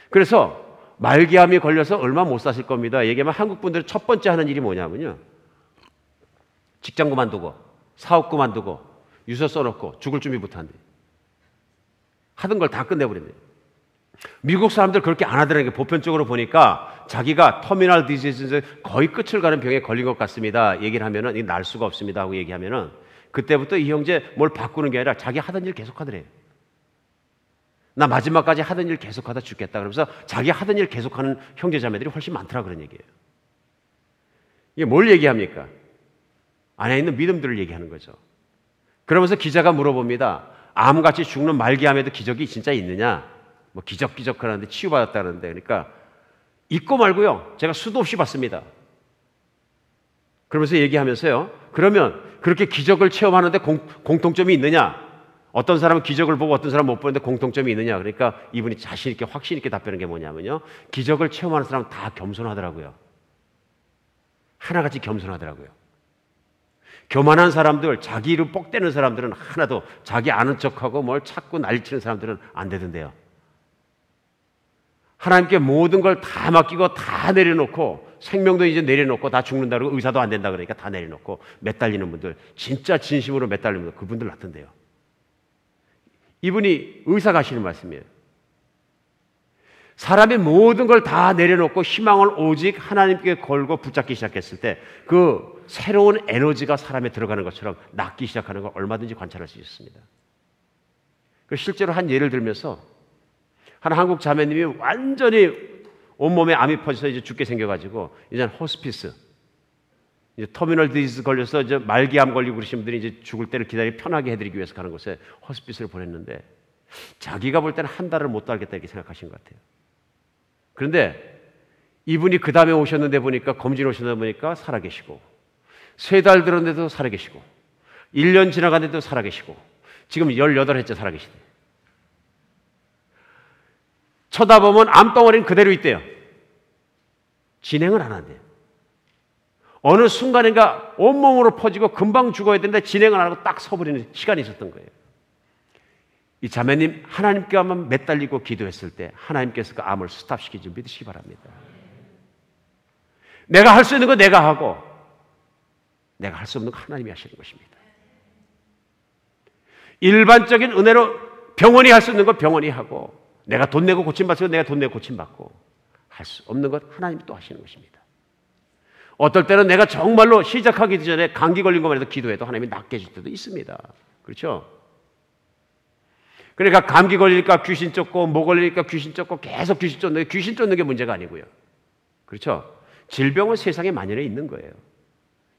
그래서 말기암이 걸려서 얼마 못 사실 겁니다. 얘기하면 한국 분들은 첫 번째 하는 일이 뭐냐면요. 직장 그만두고 사업 그만두고 유서 써놓고 죽을 준비부터 한대. 하던 걸 다 끝내버린대요. 미국 사람들 그렇게 안 하더라는 게 보편적으로 보니까 자기가 터미널 디지즈 거의 끝을 가는 병에 걸린 것 같습니다. 얘기를 하면은 이게 날 수가 없습니다 하고 얘기하면은 그때부터 이 형제 뭘 바꾸는 게 아니라 자기 하던 일 계속 하더래요. 나 마지막까지 하던 일 계속하다 죽겠다. 그러면서 자기 하던 일 계속하는 형제자매들이 훨씬 많더라 그런 얘기예요. 이게 뭘 얘기합니까? 안에 있는 믿음들을 얘기하는 거죠. 그러면서 기자가 물어봅니다. 암같이 죽는 말기암에도 기적이 진짜 있느냐? 뭐 기적 하는데 치유받았다는데 그러니까 있고 말고요. 제가 수도 없이 봤습니다. 그러면서 얘기하면서요. 그러면 그렇게 기적을 체험하는데 공통점이 있느냐? 어떤 사람은 기적을 보고 어떤 사람은 못 보는데 공통점이 있느냐? 그러니까 이분이 자신 있게 확신 있게 답변한 게 뭐냐면요. 기적을 체험하는 사람은 다 겸손하더라고요. 하나같이 겸손하더라고요. 교만한 사람들, 자기를 뻑대는 사람들은 하나도 자기 아는 척하고 뭘 찾고 난리치는 사람들은 안 되던데요. 하나님께 모든 걸 다 맡기고 다 내려놓고 생명도 이제 내려놓고 다 죽는다 그러고 의사도 안 된다 그러니까 다 내려놓고 매달리는 분들 진짜 진심으로 매달리는 분들 그분들 낫던데요. 이분이 의사가 하시는 말씀이에요. 사람이 모든 걸 다 내려놓고 희망을 오직 하나님께 걸고 붙잡기 시작했을 때 그 새로운 에너지가 사람에 들어가는 것처럼 낫기 시작하는 걸 얼마든지 관찰할 수 있습니다. 실제로 한 예를 들면서 한 한국 자매님이 완전히 온몸에 암이 퍼져서 이제 죽게 생겨가지고 이제 호스피스, 이제 터미널 디지즈 걸려서 이제 말기암 걸리고 그러신 분들이 이제 죽을 때를 기다리고 편하게 해드리기 위해서 가는 곳에 호스피스를 보냈는데 자기가 볼 때는 한 달을 못 살겠다 이렇게 생각하신 것 같아요. 그런데 이분이 그 다음에 오셨는데 보니까 검진 오셨는데 보니까 살아계시고 3달 들었는데도 살아계시고 1년 지나갔는데도 살아계시고 지금 18회째 살아계시대요. 쳐다보면 암덩어리는 그대로 있대요. 진행을 안 한대요. 어느 순간인가 온몸으로 퍼지고 금방 죽어야 되는데 진행을 안 하고 딱 서버리는 시간이 있었던 거예요. 이 자매님 하나님께만 매달리고 기도했을 때 하나님께서 그 암을 스탑시키지 믿으시기 바랍니다. 내가 할 수 있는 거 내가 하고 내가 할 수 없는 거 하나님이 하시는 것입니다. 일반적인 은혜로 병원이 할 수 있는 거 병원이 하고 내가 돈 내고 고침받으면 내가 돈 내고 고침받고 할 수 없는 것 하나님이 또 하시는 것입니다. 어떨 때는 내가 정말로 시작하기 전에 감기 걸린 것만 해도 기도해도 하나님이 낫게 해줄 때도 있습니다. 그렇죠? 그러니까 감기 걸리니까 귀신 쫓고 목 걸리니까 귀신 쫓고 계속 귀신 쫓는 게 문제가 아니고요. 그렇죠? 질병은 세상에 만연해 있는 거예요.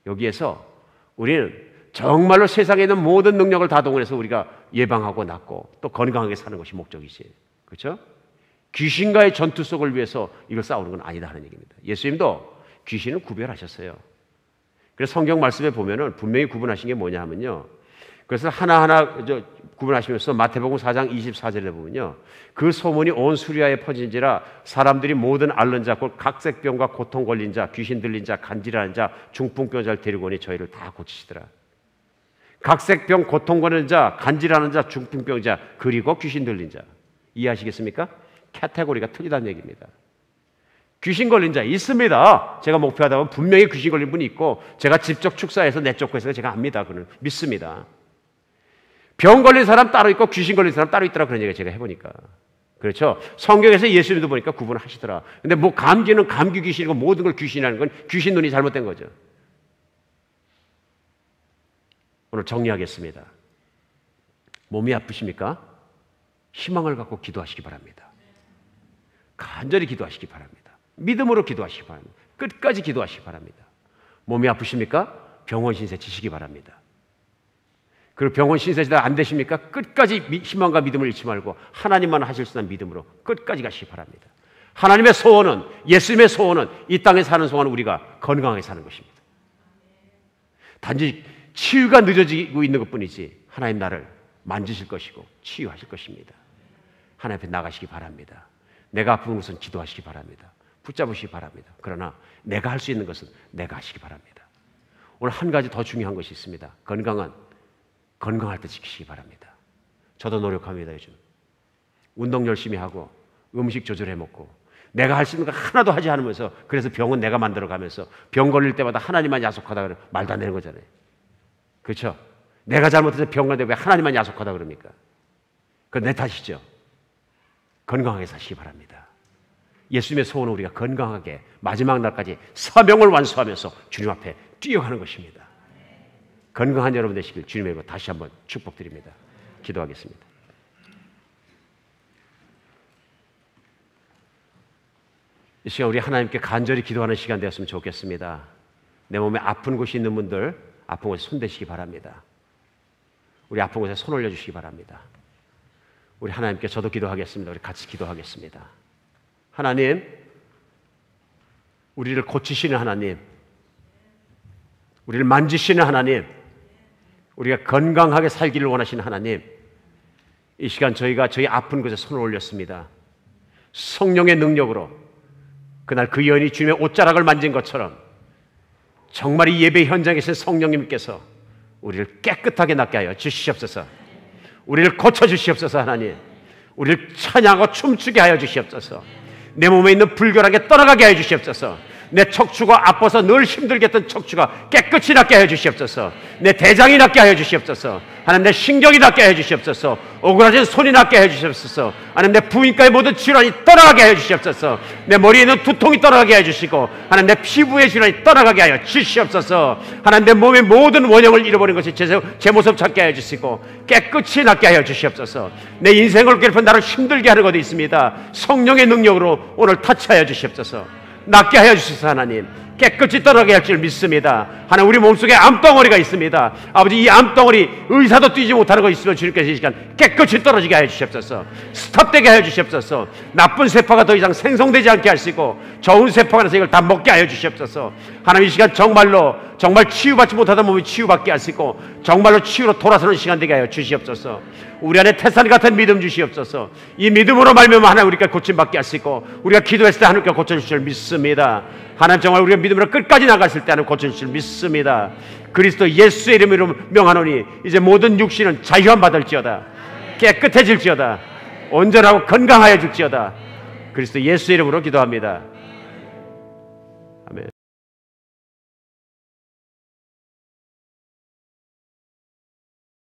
여기에서 우리는 정말로 세상에 있는 모든 능력을 다 동원해서 우리가 예방하고 낫고 또 건강하게 사는 것이 목적이지. 그렇죠? 귀신과의 전투 속을 위해서 이걸 싸우는 건 아니다 하는 얘기입니다. 예수님도 귀신을 구별하셨어요. 그래서 성경 말씀에 보면은 분명히 구분하신 게 뭐냐 하면요. 그래서 하나하나 구분하시면서 마태복음 4장 24절에 보면요. 그 소문이 온 수리아에 퍼진지라 사람들이 모든 앓는 자, 곧 각색병과 고통 걸린 자, 귀신 들린 자, 간질하는 자, 중풍병자를 데리고 오니 저희를 다 고치시더라. 각색병, 고통 걸린 자, 간질하는 자, 중풍병자, 그리고 귀신 들린 자. 이해하시겠습니까? 카테고리가 틀리다는 얘기입니다. 귀신 걸린 자 있습니다. 제가 목표하다 보면 분명히 귀신 걸린 분이 있고 제가 직접 축사해서 내쫓고 해서 제가 압니다. 그는 믿습니다. 병 걸린 사람 따로 있고 귀신 걸린 사람 따로 있더라 그런 얘기 제가 해보니까. 그렇죠? 성경에서 예수님도 보니까 구분을 하시더라. 근데 뭐 감기는 감기 귀신이고 모든 걸 귀신이라는 건 귀신 눈이 잘못된 거죠. 오늘 정리하겠습니다. 몸이 아프십니까? 희망을 갖고 기도하시기 바랍니다. 간절히 기도하시기 바랍니다. 믿음으로 기도하시기 바랍니다. 끝까지 기도하시기 바랍니다. 몸이 아프십니까? 병원 신세 지시기 바랍니다. 그리고 병원 신세지다 안 되십니까? 끝까지 희망과 믿음을 잃지 말고 하나님만 하실 수 있는 믿음으로 끝까지 가시기 바랍니다. 하나님의 소원은, 예수님의 소원은 이 땅에 사는 동안 우리가 건강하게 사는 것입니다. 단지 치유가 늦어지고 있는 것뿐이지 하나님 나를 만지실 것이고 치유하실 것입니다. 하나님 앞에 나가시기 바랍니다. 내가 아픈 것은 기도하시기 바랍니다. 붙잡으시기 바랍니다. 그러나 내가 할 수 있는 것은 내가 하시기 바랍니다. 오늘 한 가지 더 중요한 것이 있습니다. 건강할 때 지키시기 바랍니다. 저도 노력합니다. 요즘 운동 열심히 하고 음식 조절해 먹고 내가 할 수 있는 거 하나도 하지 않으면서 그래서 병은 내가 만들어가면서 병 걸릴 때마다 하나님만 야속하다 그러면 말도 안 되는 거잖아요. 그렇죠? 내가 잘못해서 병 걸릴 때 왜 하나님만 야속하다 그럽니까? 그건 내 탓이죠. 건강하게 사시기 바랍니다. 예수님의 소원은 우리가 건강하게 마지막 날까지 사명을 완수하면서 주님 앞에 뛰어가는 것입니다. 건강한 여러분 되시길 주님의 이름으로 다시 한번 축복드립니다. 기도하겠습니다. 이 시간 우리 하나님께 간절히 기도하는 시간 되었으면 좋겠습니다. 내 몸에 아픈 곳이 있는 분들 아픈 곳에 손 대시기 바랍니다. 우리 아픈 곳에 손 올려주시기 바랍니다. 우리 하나님께 저도 기도하겠습니다. 우리 같이 기도하겠습니다. 하나님, 우리를 고치시는 하나님, 우리를 만지시는 하나님, 우리가 건강하게 살기를 원하시는 하나님, 이 시간 저희가 저희 아픈 곳에 손을 올렸습니다. 성령의 능력으로 그날 그 여인이 주님의 옷자락을 만진 것처럼 정말 이 예배 현장에 계신 성령님께서 우리를 깨끗하게 낫게 하여 주시옵소서. 우리를 고쳐주시옵소서. 하나님, 우리를 찬양하고 춤추게 하여 주시옵소서. 내 몸에 있는 불결하게 떠나가게 하여 주시옵소서. 내 척추가 아파서 늘 힘들게 했던 척추가 깨끗이 낫게 하여 주시옵소서. 내 대장이 낫게 하여 주시옵소서. 하나님, 내 신경이 낫게 하여 주시옵소서. 오그라진 손이 낫게 하여 주시옵소서. 하나님, 내 부인과의 모든 질환이 떠나가게 하여 주시옵소서. 내 머리에 있는 두통이 떠나가게 하여 주시고, 하나님, 내 피부의 질환이 떠나가게 하여 주시옵소서. 하나님, 내 몸의 모든 원형을 잃어버린 것이 제 모습 찾게 하여 주시고 깨끗이 낫게 하여 주시옵소서. 내 인생을 괴롭힌 나를 힘들게 하는 것도 있습니다. 성령의 능력으로 오늘 타치하여 주시옵소서. 낫게 하여 주시옵소서. 하나님, 깨끗이 떠나게 할 줄 믿습니다. 하나님, 우리 몸속에 암덩어리가 있습니다. 아버지, 이 암덩어리 의사도 뛰지 못하는 거 있으면 주님께서 이 시간 깨끗이 떨어지게 하여 주시옵소서. 스톱되게 하여 주시옵소서. 나쁜 세포가 더 이상 생성되지 않게 하시고 좋은 세포가 나서 이걸 다 먹게 하여 주시옵소서. 하나님, 이 시간 정말 치유받지 못하던 몸이 치유받게 하시고 정말로 치유로 돌아서는 시간 되게 하여 주시옵소서. 우리 안에 태산 같은 믿음 주시옵소서. 이 믿음으로 말미암아 하나님 우리가 고침받게 하시고 우리가 기도했을 때 하나님께 고쳐주실 줄 믿습니다. 하나님, 정말 우리가 믿음으로 끝까지 나갔을 때 하나님 고쳐주실 줄 믿습니다. 그리스도 예수의 이름으로 명하노니 이제 모든 육신은 자유함 받을지어다. 깨끗해질지어다. 온전하고 건강하여 질지어다. 그리스도 예수의 이름으로 기도합니다.